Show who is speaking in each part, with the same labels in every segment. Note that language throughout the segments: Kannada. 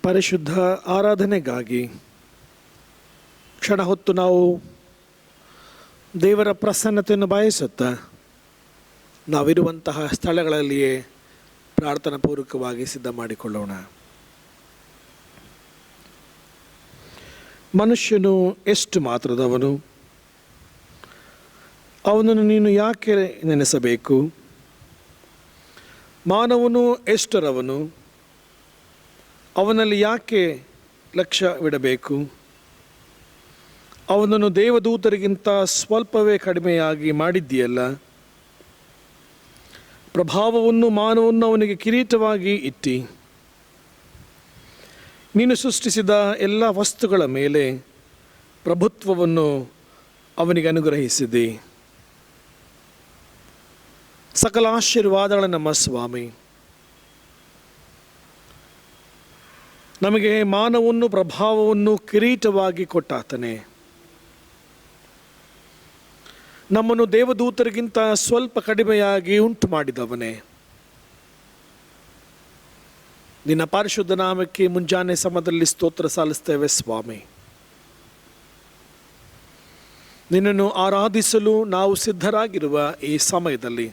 Speaker 1: ಪರಿಶುದ್ಧ ಆರಾಧನೆಗಾಗಿ ಕ್ಷಣ ಹೊತ್ತು ನಾವು ದೇವರ ಪ್ರಸನ್ನತೆಯನ್ನು ಬಯಸುತ್ತಾ ನಾವಿರುವಂತಹ ಸ್ಥಳಗಳಲ್ಲಿಯೇ ಪ್ರಾರ್ಥನಾ ಪೂರ್ವಕವಾಗಿ ಸಿದ್ಧ ಮಾಡಿಕೊಳ್ಳೋಣ. ಮನುಷ್ಯನು ಎಷ್ಟು ಮಾತ್ರದವನು, ಅವನನ್ನು ನೀನು ಯಾಕೆ ನೆನೆಸಬೇಕು? ಮಾನವನು ಎಷ್ಟರವನು, ಅವನಲ್ಲಿ ಯಾಕೆ ಲಕ್ಷ್ಯವಿಡಬೇಕು? ಅವನನ್ನು ದೇವದೂತರಿಗಿಂತ ಸ್ವಲ್ಪವೇ ಕಡಿಮೆಯಾಗಿ ಮಾಡಿದ್ದೀಯಲ್ಲ. ಪ್ರಭಾವವನ್ನು ಮಾನವನ್ನು ಅವನಿಗೆ ಕಿರೀಟವಾಗಿ ಇಟ್ಟಿ, ನೀನು ಸೃಷ್ಟಿಸಿದ ಎಲ್ಲ ವಸ್ತುಗಳ ಮೇಲೆ ಪ್ರಭುತ್ವವನ್ನು ಅವನಿಗೆ ಅನುಗ್ರಹಿಸಿದೆ. ಸಕಲ ಆಶೀರ್ವಾದಗಳ ನಮ್ಮ ಸ್ವಾಮಿ, ನಮಗೆ ಮಾನವನ್ನು ಪ್ರಭಾವವನ್ನು ಕಿರೀಟವಾಗಿ ಕೊಟ್ಟಾತನೇ. ನಮ್ಮನ್ನು ದೇವದೂತರಿಗಿಂತ ಸ್ವಲ್ಪ ಕಡಿಮೆಯಾಗಿ ಉಂಟು ಮಾಡಿದವನೇ. ನಿನ್ನ ಪರಿಶುದ್ಧ ನಾಮಕ್ಕೆ ಮುಂಜಾನೆ ಸಮಯದಲ್ಲಿ ಸ್ತೋತ್ರ ಸಲ್ಲಿಸ್ತೇವೆ ಸ್ವಾಮಿ. ನಿನ್ನನ್ನು ಆರಾಧಿಸಲು ನಾವು ಸಿದ್ಧರಾಗಿರುವ ಈ ಸಮಯದಲ್ಲಿ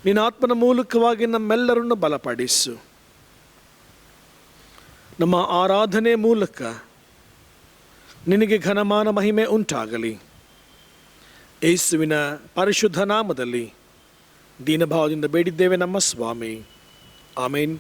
Speaker 1: ನಿನ್ನ ಆತ್ಮನ ಮೂಲಕವಾಗಿ ನಮ್ಮೆಲ್ಲರನ್ನು ಬಲಪಡಿಸು. ನಮ್ಮ ಆರಾಧನೆ ಮೂಲಕ ನಿನಗೆ ಘನಮಾನ ಮಹಿಮೆ ಉಂಟಾಗಲಿ. ಯೇಸುವಿನ ಪರಿಶುದ್ಧ ನಾಮದಲ್ಲಿ ದೀನಭಾವದಿಂದ ಬೇಡಿದ್ದೇವೆ ನಮ್ಮ ಸ್ವಾಮಿ. ಆಮೇನ್.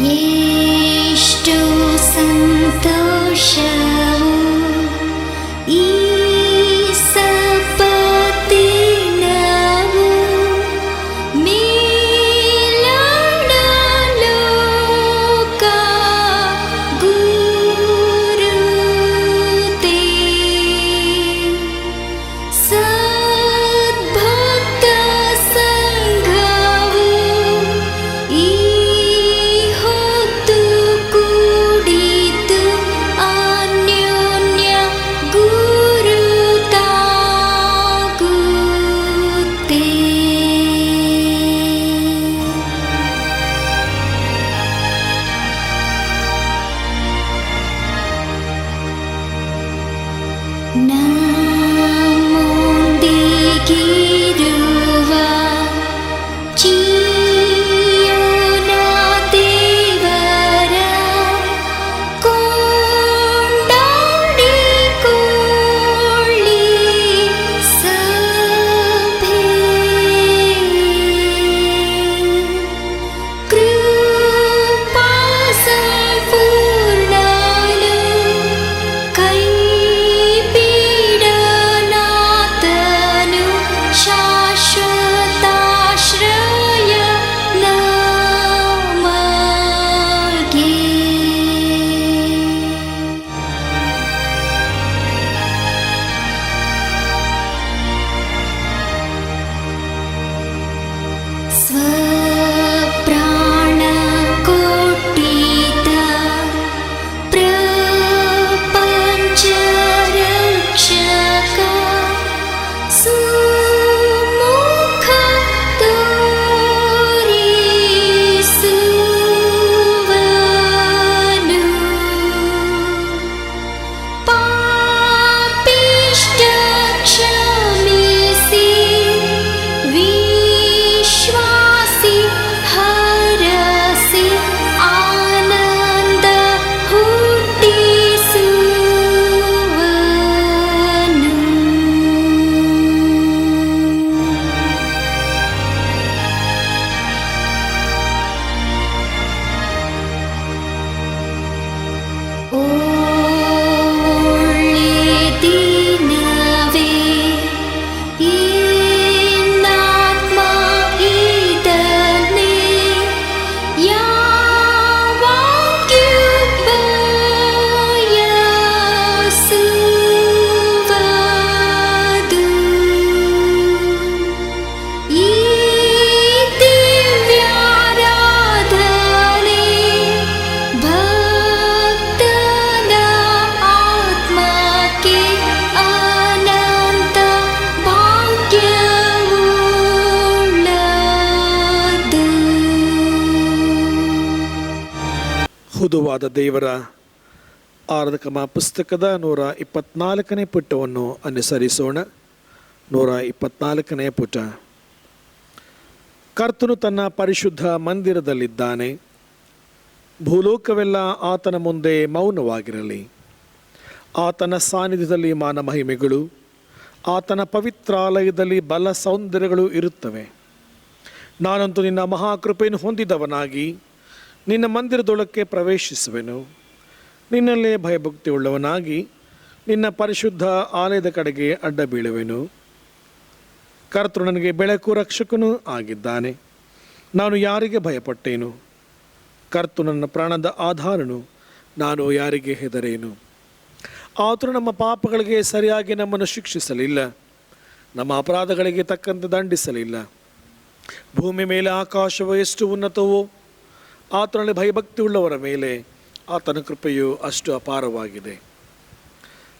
Speaker 2: ಎಷ್ಟು ಸಂತೋಷವು ಈ ಸಪತ್ತಿನವು, ಮೇಲಣ ಲೋಕ ಗುರುತೆ ಸದ್ಭಕ್ತ ಸಂಘವು ಈ ಹೊತ್ತು ಕೂಡಿತು ಅನ್ಯೋನ್ಯ
Speaker 1: ಹುದುವಾದ ದೇವರ ಆರಾಧಕಮ ಪುಸ್ತಕದ 124ನೇ ಪುಟವನ್ನು ಅನುಸರಿಸೋಣ. 124ನೇ ಪುಟ. ಕರ್ತನು ತನ್ನ ಪರಿಶುದ್ಧ ಮಂದಿರದಲ್ಲಿದ್ದಾನೆ, ಭೂಲೋಕವೆಲ್ಲ ಆತನ ಮುಂದೆ ಮೌನವಾಗಿರಲಿ. ಆತನ ಸಾನ್ನಿಧ್ಯದಲ್ಲಿ ಮಾನ ಮಹಿಮೆಗಳು, ಆತನ ಪವಿತ್ರಾಲಯದಲ್ಲಿ ಬಲ ಸೌಂದರ್ಯಗಳು ಇರುತ್ತವೆ. ನಾನಂತೂ ನಿನ್ನ ಮಹಾಕೃಪೆಯನ್ನು ಹೊಂದಿದವನಾಗಿ ನಿನ್ನ ಮಂದಿರದೊಳಕ್ಕೆ ಪ್ರವೇಶಿಸುವೆನು. ನಿನ್ನಲ್ಲೇ ಭಯಭಕ್ತಿ ಉಳ್ಳವನಾಗಿ ನಿನ್ನ ಪರಿಶುದ್ಧ ಆಲಯದ ಕಡೆಗೆ ಅಡ್ಡ ಬೀಳುವೆನು. ಕರ್ತನು ನನಗೆ ಬೆಳಕು ರಕ್ಷಕನೂ ಆಗಿದ್ದಾನೆ, ನಾನು ಯಾರಿಗೆ ಭಯಪಟ್ಟೇನು? ಕರ್ತನು ನನ್ನ ಪ್ರಾಣದ ಆಧಾರನು, ನಾನು ಯಾರಿಗೆ ಹೆದರೇನು? ಆತನು ನಮ್ಮ ಪಾಪಗಳಿಗೆ ಸರಿಯಾಗಿ ನಮ್ಮನ್ನು ಶಿಕ್ಷಿಸಲಿಲ್ಲ, ನಮ್ಮ ಅಪರಾಧಗಳಿಗೆ ತಕ್ಕಂತೆ ದಂಡಿಸಲಿಲ್ಲ. ಭೂಮಿ ಮೇಲೆ ಆಕಾಶವು ಎಷ್ಟು ಉನ್ನತವೋ, ಆತನಲ್ಲಿ ಭಯಭಕ್ತಿ ಉಳ್ಳವರ ಮೇಲೆ ಆತನ ಕೃಪೆಯು ಅಷ್ಟು ಅಪಾರವಾಗಿದೆ.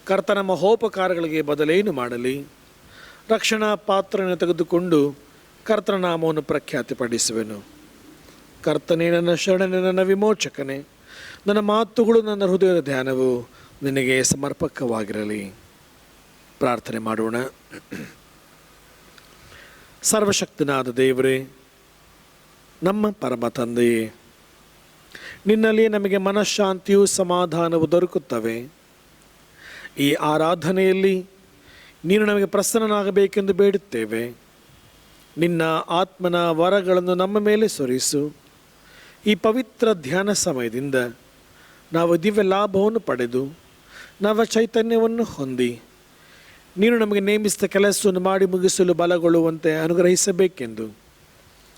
Speaker 1: ಕರ್ತ ನಮ್ಮ ಹೋಪಕಾರಗಳಿಗೆ ಬದಲೇನು ಮಾಡಲಿ? ರಕ್ಷಣಾ ಪಾತ್ರವನ್ನು ತೆಗೆದುಕೊಂಡು ಕರ್ತನ ನಾಮವನ್ನು ಪ್ರಖ್ಯಾತಿಪಡಿಸುವೆನು. ಕರ್ತನೇ ನನ್ನ ಶರಣನೇ, ನನ್ನ ವಿಮೋಚಕನೇ, ನನ್ನ ಮಾತುಗಳು, ನನ್ನ ಹೃದಯದ ಧ್ಯಾನವು ನಿನಗೆ ಸಮರ್ಪಕವಾಗಿರಲಿ. ಪ್ರಾರ್ಥನೆ ಮಾಡೋಣ. ಸರ್ವಶಕ್ತನಾದ ದೇವರೇ, ನಮ್ಮ ಪರಮ ತಂದೆಯೇ, ನಿನ್ನಲ್ಲಿ ನಮಗೆ ಮನಃಶಾಂತಿಯು ಸಮಾಧಾನವು ದೊರಕುತ್ತವೆ. ಈ ಆರಾಧನೆಯಲ್ಲಿ ನೀನು ನಮಗೆ ಪ್ರಸನ್ನನಾಗಬೇಕೆಂದು ಬೇಡುತ್ತೇವೆ. ನಿನ್ನ ಆತ್ಮನ ವರಗಳನ್ನು ನಮ್ಮ ಮೇಲೆ ಸುರಿಸು. ಈ ಪವಿತ್ರ ಧ್ಯಾನ ಸಮಯದಿಂದ ನಾವು ದಿವ್ಯ ಲಾಭವನ್ನು ಪಡೆದು ನವ ಚೈತನ್ಯವನ್ನು ಹೊಂದಿ ನೀನು ನಮಗೆ ನೇಮಿಸಿದ ಕೆಲಸವನ್ನು ಮಾಡಿ ಮುಗಿಸಲು ಬಲಗೊಳ್ಳುವಂತೆ ಅನುಗ್ರಹಿಸಬೇಕೆಂದು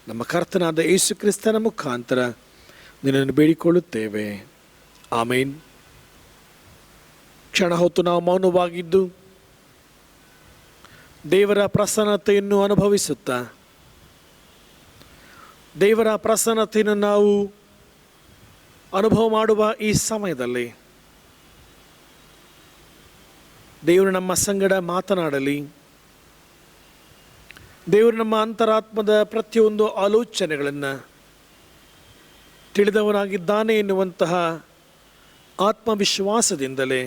Speaker 1: ನಮ್ಮ ಕರ್ತನಾದ ಯೇಸು ಕ್ರಿಸ್ತನ ಮುಖಾಂತರ ನಿನ್ನನ್ನು ಬೇಡಿಕೊಳ್ಳುತ್ತೇವೆ. ಆಮೇನ್. ಕ್ಷಣ ಹೊತ್ತು ನಾವು ಮೌನವಾಗಿದ್ದು ದೇವರ ಪ್ರಸನ್ನತೆಯನ್ನು ಅನುಭವಿಸುತ್ತಾ, ದೇವರ ಪ್ರಸನ್ನತೆಯನ್ನು ನಾವು ಅನುಭವ ಮಾಡುವ ಈ ಸಮಯದಲ್ಲಿ ದೇವರು ನಮ್ಮ ಸಂಗಡ ಮಾತನಾಡಲಿ. ದೇವರು ನಮ್ಮ ಅಂತರಾತ್ಮದ ಪ್ರತಿಯೊಂದು ಆಲೋಚನೆಗಳನ್ನು ತಿಳಿದವನಾಗಿದ್ದಾನೆ ಎನ್ನುವಂತಹ ಆತ್ಮವಿಶ್ವಾಸದಿಂದಲೇ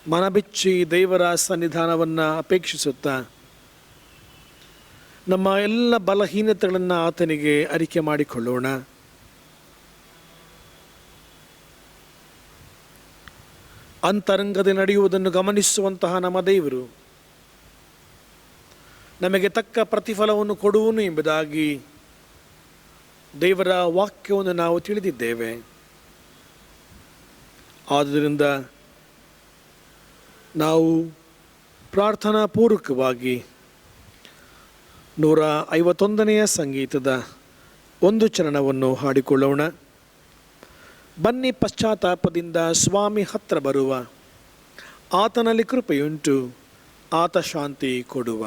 Speaker 1: ಮನಬಿಚ್ಚಿ ದೇವರ ಸನ್ನಿಧಾನವನ್ನು ಅಪೇಕ್ಷಿಸುತ್ತಾ ನಮ್ಮ ಎಲ್ಲ ಬಲಹೀನತೆಗಳನ್ನು ಆತನಿಗೆ ಅರಿಕೆ ಮಾಡಿಕೊಳ್ಳೋಣ. ಅಂತರಂಗದಲ್ಲಿ ನಡೆಯುವುದನ್ನು ಗಮನಿಸುವಂತಹ ನಮ್ಮ ದೇವರು ನಮಗೆ ತಕ್ಕ ಪ್ರತಿಫಲವನ್ನು ಕೊಡುವನು ಎಂಬುದಾಗಿ ದೇವರ ವಾಕ್ಯವನ್ನು ನಾವು ತಿಳಿದಿದ್ದೇವೆ. ಆದ್ದರಿಂದ ನಾವು ಪ್ರಾರ್ಥನಾ ಪೂರ್ವಕವಾಗಿ 151ನೆಯ ಸಂಗೀತದ ಒಂದು ಚರಣವನ್ನು ಹಾಡಿಕೊಳ್ಳೋಣ. ಬನ್ನಿ ಪಶ್ಚಾತ್ತಾಪದಿಂದ ಸ್ವಾಮಿ ಹತ್ರ ಬರುವ, ಆತನಲ್ಲಿ ಕೃಪೆಯುಂಟು, ಆತ ಶಾಂತಿ ಕೊಡುವ.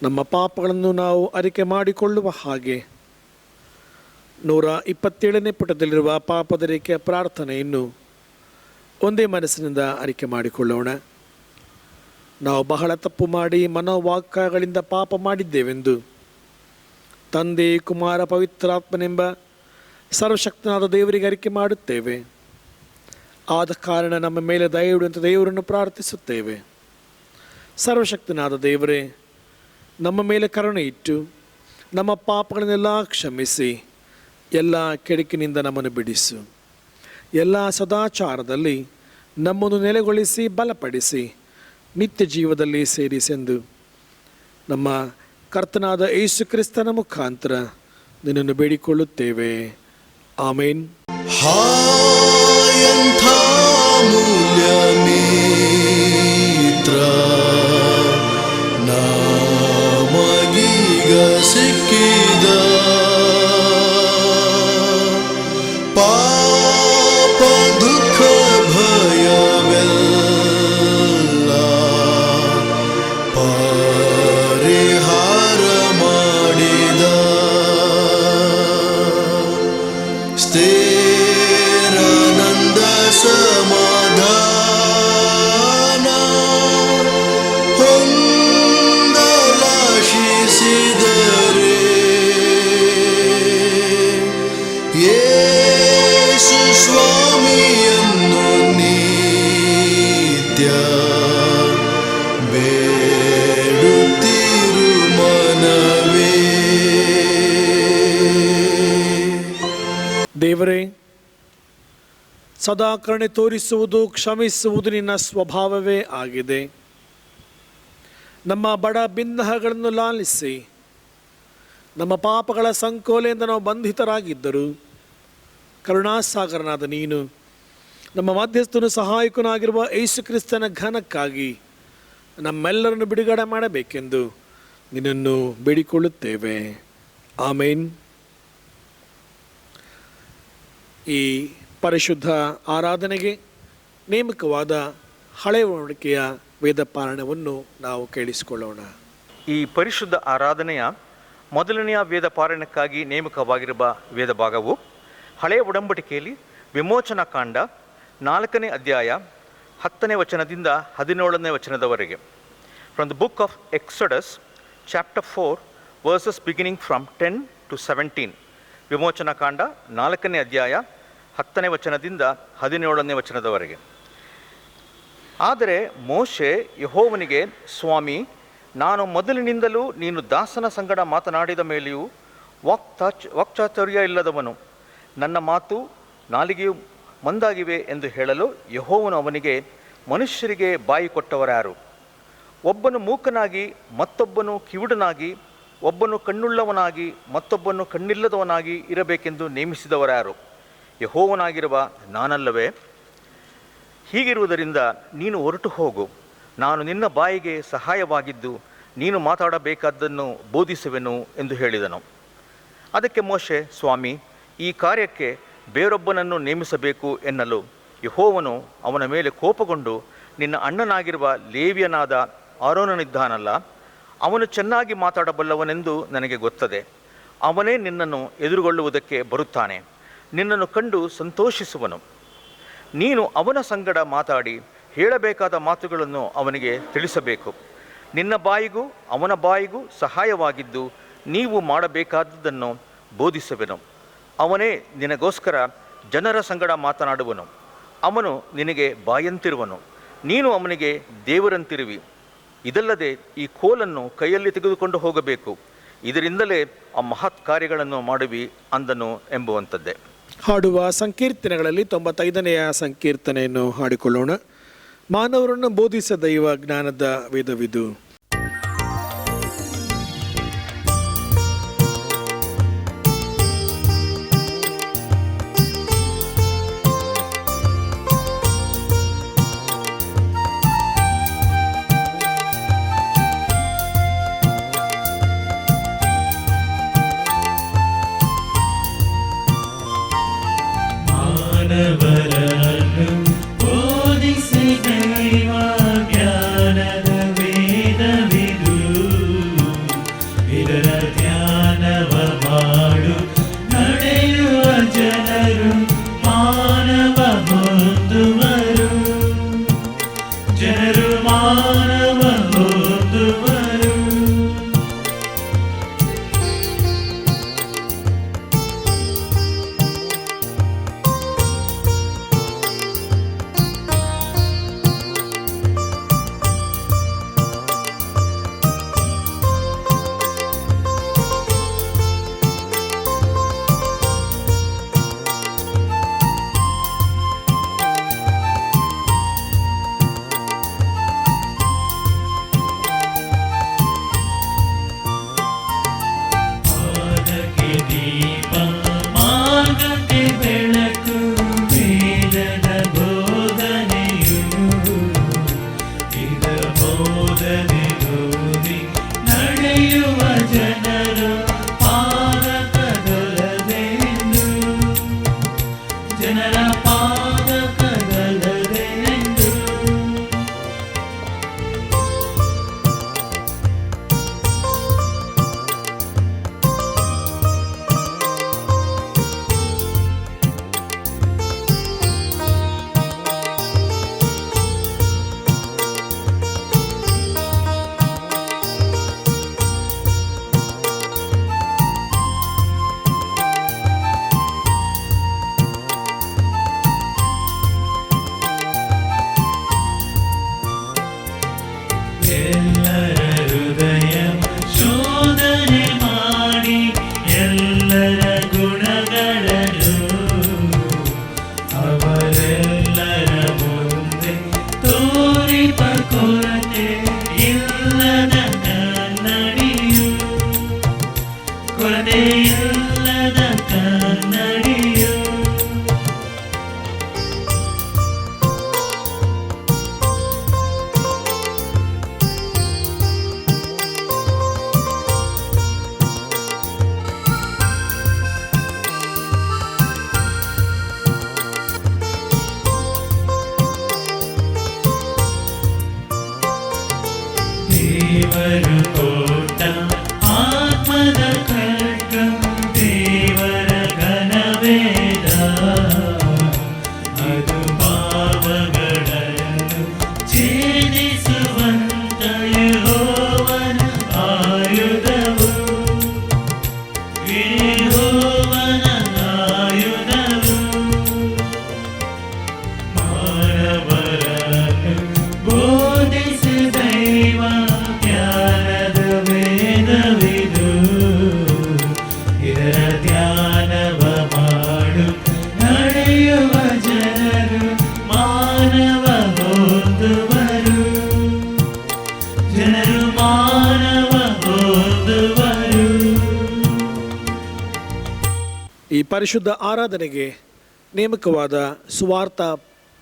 Speaker 1: ನಮ್ಮ ಪಾಪಗಳನ್ನು ನಾವು ಅರಿಕೆ ಮಾಡಿಕೊಳ್ಳುವ ಹಾಗೆ 127ನೇ ಪುಟದಲ್ಲಿರುವ ಪಾಪದರಿಕೆ ಪ್ರಾರ್ಥನೆಯನ್ನು ಒಂದೇ ಮನಸ್ಸಿನಿಂದ ಅರಿಕೆ ಮಾಡಿಕೊಳ್ಳೋಣ. ನಾವು ಬಹಳ ತಪ್ಪು ಮಾಡಿ ಮನೋವಾಕ್ಯಗಳಿಂದ ಪಾಪ ಮಾಡಿದ್ದೇವೆಂದು ತಂದೆ, ಕುಮಾರ, ಪವಿತ್ರಾತ್ಮನೆಂಬ ಸರ್ವಶಕ್ತನಾದ ದೇವರಿಗೆ ಅರಿಕೆ ಮಾಡುತ್ತೇವೆ. ಆದ ಕಾರಣ ನಮ್ಮ ಮೇಲೆ ದಯವಿಡುವಂಥ ದೇವರನ್ನು ಪ್ರಾರ್ಥಿಸುತ್ತೇವೆ. ಸರ್ವಶಕ್ತನಾದ ದೇವರೇ, ನಮ್ಮ ಮೇಲೆ ಕರುಣೆ ಇಟ್ಟು ನಮ್ಮ ಪಾಪಗಳನ್ನೆಲ್ಲ ಕ್ಷಮಿಸಿ ಎಲ್ಲ ಕೆಡುಕಿನಿಂದ ನಮ್ಮನ್ನು ಬಿಡಿಸು. ಎಲ್ಲ ಸದಾಚಾರದಲ್ಲಿ ನಮ್ಮನ್ನು ನೆಲೆಗೊಳಿಸಿ ಬಲಪಡಿಸಿ ನಿತ್ಯ ಜೀವದಲ್ಲಿ ಸೇರಿಸೆಂದು ನಮ್ಮ ಕರ್ತನಾದ ಯೇಸು ಕ್ರಿಸ್ತನ ಮುಖಾಂತರ ನಿನ್ನನ್ನು ಬೇಡಿಕೊಳ್ಳುತ್ತೇವೆ. ಆಮೇನ್.
Speaker 3: ಹಾಯಂಥ ಮೂಲ್ಯ ಮಿತ್ರ ನಮಗೀಗ ಸಿಕ್ಕಿದ, ಪಾಪ ದುಃಖ ಭಯವೆಲ್ಲ ಪರಿಹಾರ ಮಾಡಿದ, ಸ್ಥಿರಾನಂದ ಸಮಾಧಾನ ಹೊಂದಲಾಶಿಸಿದರೆ ಯೇಸು ಸ್ವಾಮಿಯನ್ನು ನಿತ್ಯ ಬೇಡುತ್ತಿರು ಮನವೇ.
Speaker 1: ದೇವರೇ, ಸದಾ ಕರುಣೆ ತೋರಿಸುವುದು, ಕ್ಷಮಿಸುವುದು ನಿನ್ನ ಸ್ವಭಾವವೇ ಆಗಿದೆ. ನಮ್ಮ ಬಡ ಬಿನ್ನಹಗಳನ್ನು ಲಾಲಿಸಿ, ನಮ್ಮ ಪಾಪಗಳ ಸಂಕೋಲೆಯಿಂದ ನಾವು ಬಂಧಿತರಾಗಿದ್ದರು ಕರುಣಾಸಾಗರನಾದ ನೀನು ನಮ್ಮ ಮಧ್ಯಸ್ಥನು ಸಹಾಯಕನಾಗಿರುವ ಯೇಸು ಕ್ರಿಸ್ತನ ಘನಕ್ಕಾಗಿ ನಮ್ಮೆಲ್ಲರನ್ನು ಬಿಡುಗಡೆ ಮಾಡಬೇಕೆಂದು ನಿನ್ನನ್ನು ಬೇಡಿಕೊಳ್ಳುತ್ತೇವೆ. ಆಮೇನ್. ಈ ಪರಿಶುದ್ಧ ಆರಾಧನೆಗೆ ನೇಮಕವಾದ ಹಳೆಯ ಒಡಂಬಡಿಕೆಯ ವೇದ ಪಾರಾಯಣವನ್ನು ನಾವು ಕೇಳಿಸಿಕೊಳ್ಳೋಣ.
Speaker 4: ಈ ಪರಿಶುದ್ಧ ಆರಾಧನೆಯ ಮೊದಲನೆಯ ವೇದ ಪಾರಾಯಣಕ್ಕಾಗಿ ನೇಮಕವಾಗಿರುವ ವೇದ ಭಾಗವು ಹಳೆಯ ಒಡಂಬಡಿಕೆಯಲ್ಲಿ ವಿಮೋಚನಾ ಕಾಂಡ 4ನೇ ಅಧ್ಯಾಯ 10ನೇ ವಚನದಿಂದ 17ನೇ ವಚನದವರೆಗೆ. From the book of Exodus chapter 4 verses beginning from 10 to 17. ವಿಮೋಚನಾ ಕಾಂಡ 4ನೇ ಅಧ್ಯಾಯ 10ನೇ ವಚನದಿಂದ 17ನೇ ವಚನದವರೆಗೆ. ಆದರೆ ಮೋಶೆ ಯೆಹೋವನಿಗೆ, ಸ್ವಾಮಿ, ನಾನು ಮೊದಲಿನಿಂದಲೂ ನೀನು ದಾಸನ ಸಂಗಡ ಮಾತನಾಡಿದ ಮೇಲೆಯೂ ವಾಕ್ಚಾತುರ್ಯ ಇಲ್ಲದವನು, ನನ್ನ ಮಾತು ನಾಲಿಗೆಯು ಮಂದಾಗಿವೆ ಎಂದು ಹೇಳಲು ಯೆಹೋವನು ಅವನಿಗೆ, ಮನುಷ್ಯರಿಗೆ ಬಾಯಿ ಕೊಟ್ಟವರ್ಯಾರು? ಒಬ್ಬನು ಮೂಕನಾಗಿ ಮತ್ತೊಬ್ಬನು ಕಿವುಡನಾಗಿ, ಒಬ್ಬನು ಕಣ್ಣುಳ್ಳವನಾಗಿ ಮತ್ತೊಬ್ಬನು ಕಣ್ಣಿಲ್ಲದವನಾಗಿ ಇರಬೇಕೆಂದು ನೇಮಿಸಿದವರ್ಯಾರು? ಯೆಹೋವನಾಗಿರುವ ನಾನಲ್ಲವೇ? ಹೀಗಿರುವುದರಿಂದ ನೀನು ಹೊರಟು ಹೋಗು, ನಾನು ನಿನ್ನ ಬಾಯಿಗೆ ಸಹಾಯವಾಗಿದ್ದು ನೀನು ಮಾತಾಡಬೇಕಾದ್ದನ್ನು ಬೋಧಿಸುವೆನು ಎಂದು ಹೇಳಿದನು. ಅದಕ್ಕೆ ಮೋಶೆ, ಸ್ವಾಮಿ, ಈ ಕಾರ್ಯಕ್ಕೆ ಬೇರೊಬ್ಬನನ್ನು ನೇಮಿಸಬೇಕು ಎನ್ನಲು ಯೆಹೋವನು ಅವನ ಮೇಲೆ ಕೋಪಗೊಂಡು, ನಿನ್ನ ಅಣ್ಣನಾಗಿರುವ ಲೇವಿಯನಾದ ಆರೋನನಿದ್ದಾನಲ್ಲ, ಅವನು ಚೆನ್ನಾಗಿ ಮಾತಾಡಬಲ್ಲವನೆಂದು ನನಗೆ ಗೊತ್ತದೆ. ಅವನೇ ನಿನ್ನನ್ನು ಎದುರುಗೊಳ್ಳುವುದಕ್ಕೆ ಬರುತ್ತಾನೆ, ನಿನ್ನನ್ನು ಕಂಡು ಸಂತೋಷಿಸುವನು. ನೀನು ಅವನ ಸಂಗಡ ಮಾತಾಡಿ ಹೇಳಬೇಕಾದ ಮಾತುಗಳನ್ನು ಅವನಿಗೆ ತಿಳಿಸಬೇಕು. ನಿನ್ನ ಬಾಯಿಗೂ ಅವನ ಬಾಯಿಗೂ ಸಹಾಯವಾಗಿದ್ದು ನೀವು ಮಾಡಬೇಕಾದದ್ದನ್ನು ಬೋಧಿಸುವೆನು. ಅವನೇ ನಿನಗೋಸ್ಕರ ಜನರ ಸಂಗಡ ಮಾತನಾಡುವನು. ಅವನು ನಿನಗೆ ಬಾಯಂತಿರುವನು, ನೀನು ಅವನಿಗೆ ದೇವರಂತಿರುವಿ. ಇದಲ್ಲದೆ ಈ ಕೋಲನ್ನು ಕೈಯಲ್ಲಿ ತೆಗೆದುಕೊಂಡು ಹೋಗಬೇಕು, ಇದರಿಂದಲೇ ಆ ಮಹತ್ ಕಾರ್ಯಗಳನ್ನು ಮಾಡುವಿ ಅಂದನು ಎಂಬುವಂಥದ್ದೇ.
Speaker 1: ಹಾಡುವ ಸಂಕೀರ್ತನೆಗಳಲ್ಲಿ 95ನೆಯ ಸಂಕೀರ್ತನೆಯನ್ನು ಹಾಡಿಕೊಳ್ಳೋಣ. ಮಾನವರನ್ನು ಬೋಧಿಸ ದೈವ ಜ್ಞಾನದ ವೇದವಿದು.
Speaker 5: ಮಾನವರನ್ನು ಬೋಧಿಸಿ ದೈವ ಜ್ಞಾನದ ವೇದವಿದು. ಇದರ ಧ್ಯಾನವ ಮಾಡು ನಡೆಯುವ ಜನರು ಮಾನವ ಹೊಂದುವರು, ಜನರು ಮಾನವ ಹೊಂದುವರು. ಕೊರತೆಯಿಲ್ಲದ ಕನ್ನಡಿಯು. ದೇವರು ಕೊಟ್ಟ ಆತ್ಮದ ಖಡ್ಗ, ದೇವರ ಘನವೇದ, ಅದು ಪಾಪಗಳನ್ನು ಛೇದಿಸುವಂತ ಯೆಹೋವನ ಆಯುಧವು, ಯೆಹೋವನ ಆಯುಧವು. ಮಾನವರನ್ನು ಬೋಧಿಸಿ ದೈವ ಜ್ಞಾನದ ವೇದವಿದು, ಇದರ ಧ್ಯಾನವ ಮಾಡು ನಡೆಯುವ ಜನರು ಮಾನವ ಹೊಂದುವರು, ಜನರು ಮಾನವ ಹೊಂದುವರು.
Speaker 1: ಈ ಪರಿಶುದ್ಧ ಆರಾಧನೆಗೆ ನೇಮಕವಾದ ಸುವಾರ್ಥ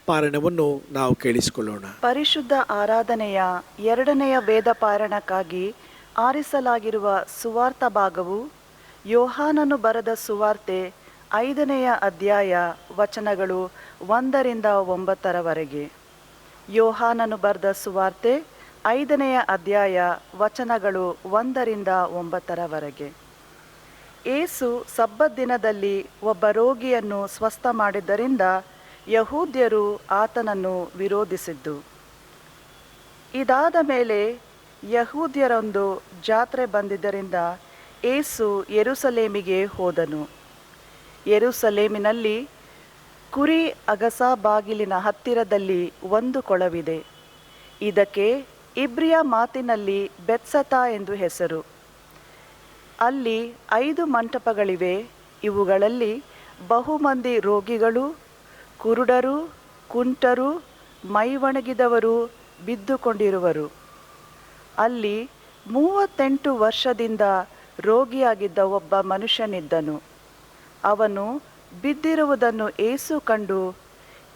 Speaker 1: ಪಾರಾಯಣವನ್ನು ನಾವು ಕೇಳಿಸಿಕೊಳ್ಳೋಣ.
Speaker 6: ಪರಿಶುದ್ಧ ಆರಾಧನೆಯ ಎರಡನೆಯ ವೇದ ಪಾರಾಯಣಕ್ಕಾಗಿ ಆರಿಸಲಾಗಿರುವ ಸುವಾರ್ಥ ಭಾಗವು ಯೋಹಾನನು ಬರೆದ ಸುವಾರ್ತೆ 5ನೇ ಅಧ್ಯಾಯ ವಚನಗಳು 1-9. ಯೋಹಾನನು ಬರೆದ ಸುವಾರ್ತೆ 5ನೇ ಅಧ್ಯಾಯ ವಚನಗಳು 1-9. ಏಸು ಸಬ್ಬತ್ ದಿನದಲ್ಲಿ ಒಬ್ಬ ರೋಗಿಯನ್ನು ಸ್ವಸ್ಥ ಮಾಡಿದ್ದರಿಂದ ಯಹೂದ್ಯರು ಆತನನ್ನು ವಿರೋಧಿಸಿದ್ದು. ಇದಾದ ಮೇಲೆ ಯಹೂದ್ಯರೊಂದು ಜಾತ್ರೆ ಬಂದಿದ್ದರಿಂದ ಏಸು ಯೆರೂಸಲೇಮಿಗೆ ಹೋದನು. ಯೆರೂಸಲೇಮಿನಲ್ಲಿ ಕುರಿ ಅಗಸ ಬಾಗಿಲಿನ ಹತ್ತಿರದಲ್ಲಿ ಒಂದು ಕೊಳವಿದೆ. ಇದಕ್ಕೆ ಇಬ್ರಿಯ ಮಾತಿನಲ್ಲಿ ಬೆತ್ಸತಾ ಎಂದು ಹೆಸರು. ಅಲ್ಲಿ 5 ಮಂಟಪಗಳಿವೆ. ಇವುಗಳಲ್ಲಿ ಬಹುಮಂದಿ ರೋಗಿಗಳು, ಕುರುಡರು, ಕುಂಟರು, ಮೈ ಒಣಗಿದವರು ಬಿದ್ದುಕೊಂಡಿರುವರು. ಅಲ್ಲಿ 38 ವರ್ಷದಿಂದ ರೋಗಿಯಾಗಿದ್ದ ಒಬ್ಬ ಮನುಷ್ಯನಿದ್ದನು. ಅವನು ಬಿದ್ದಿರುವುದನ್ನು ಏಸು ಕಂಡು,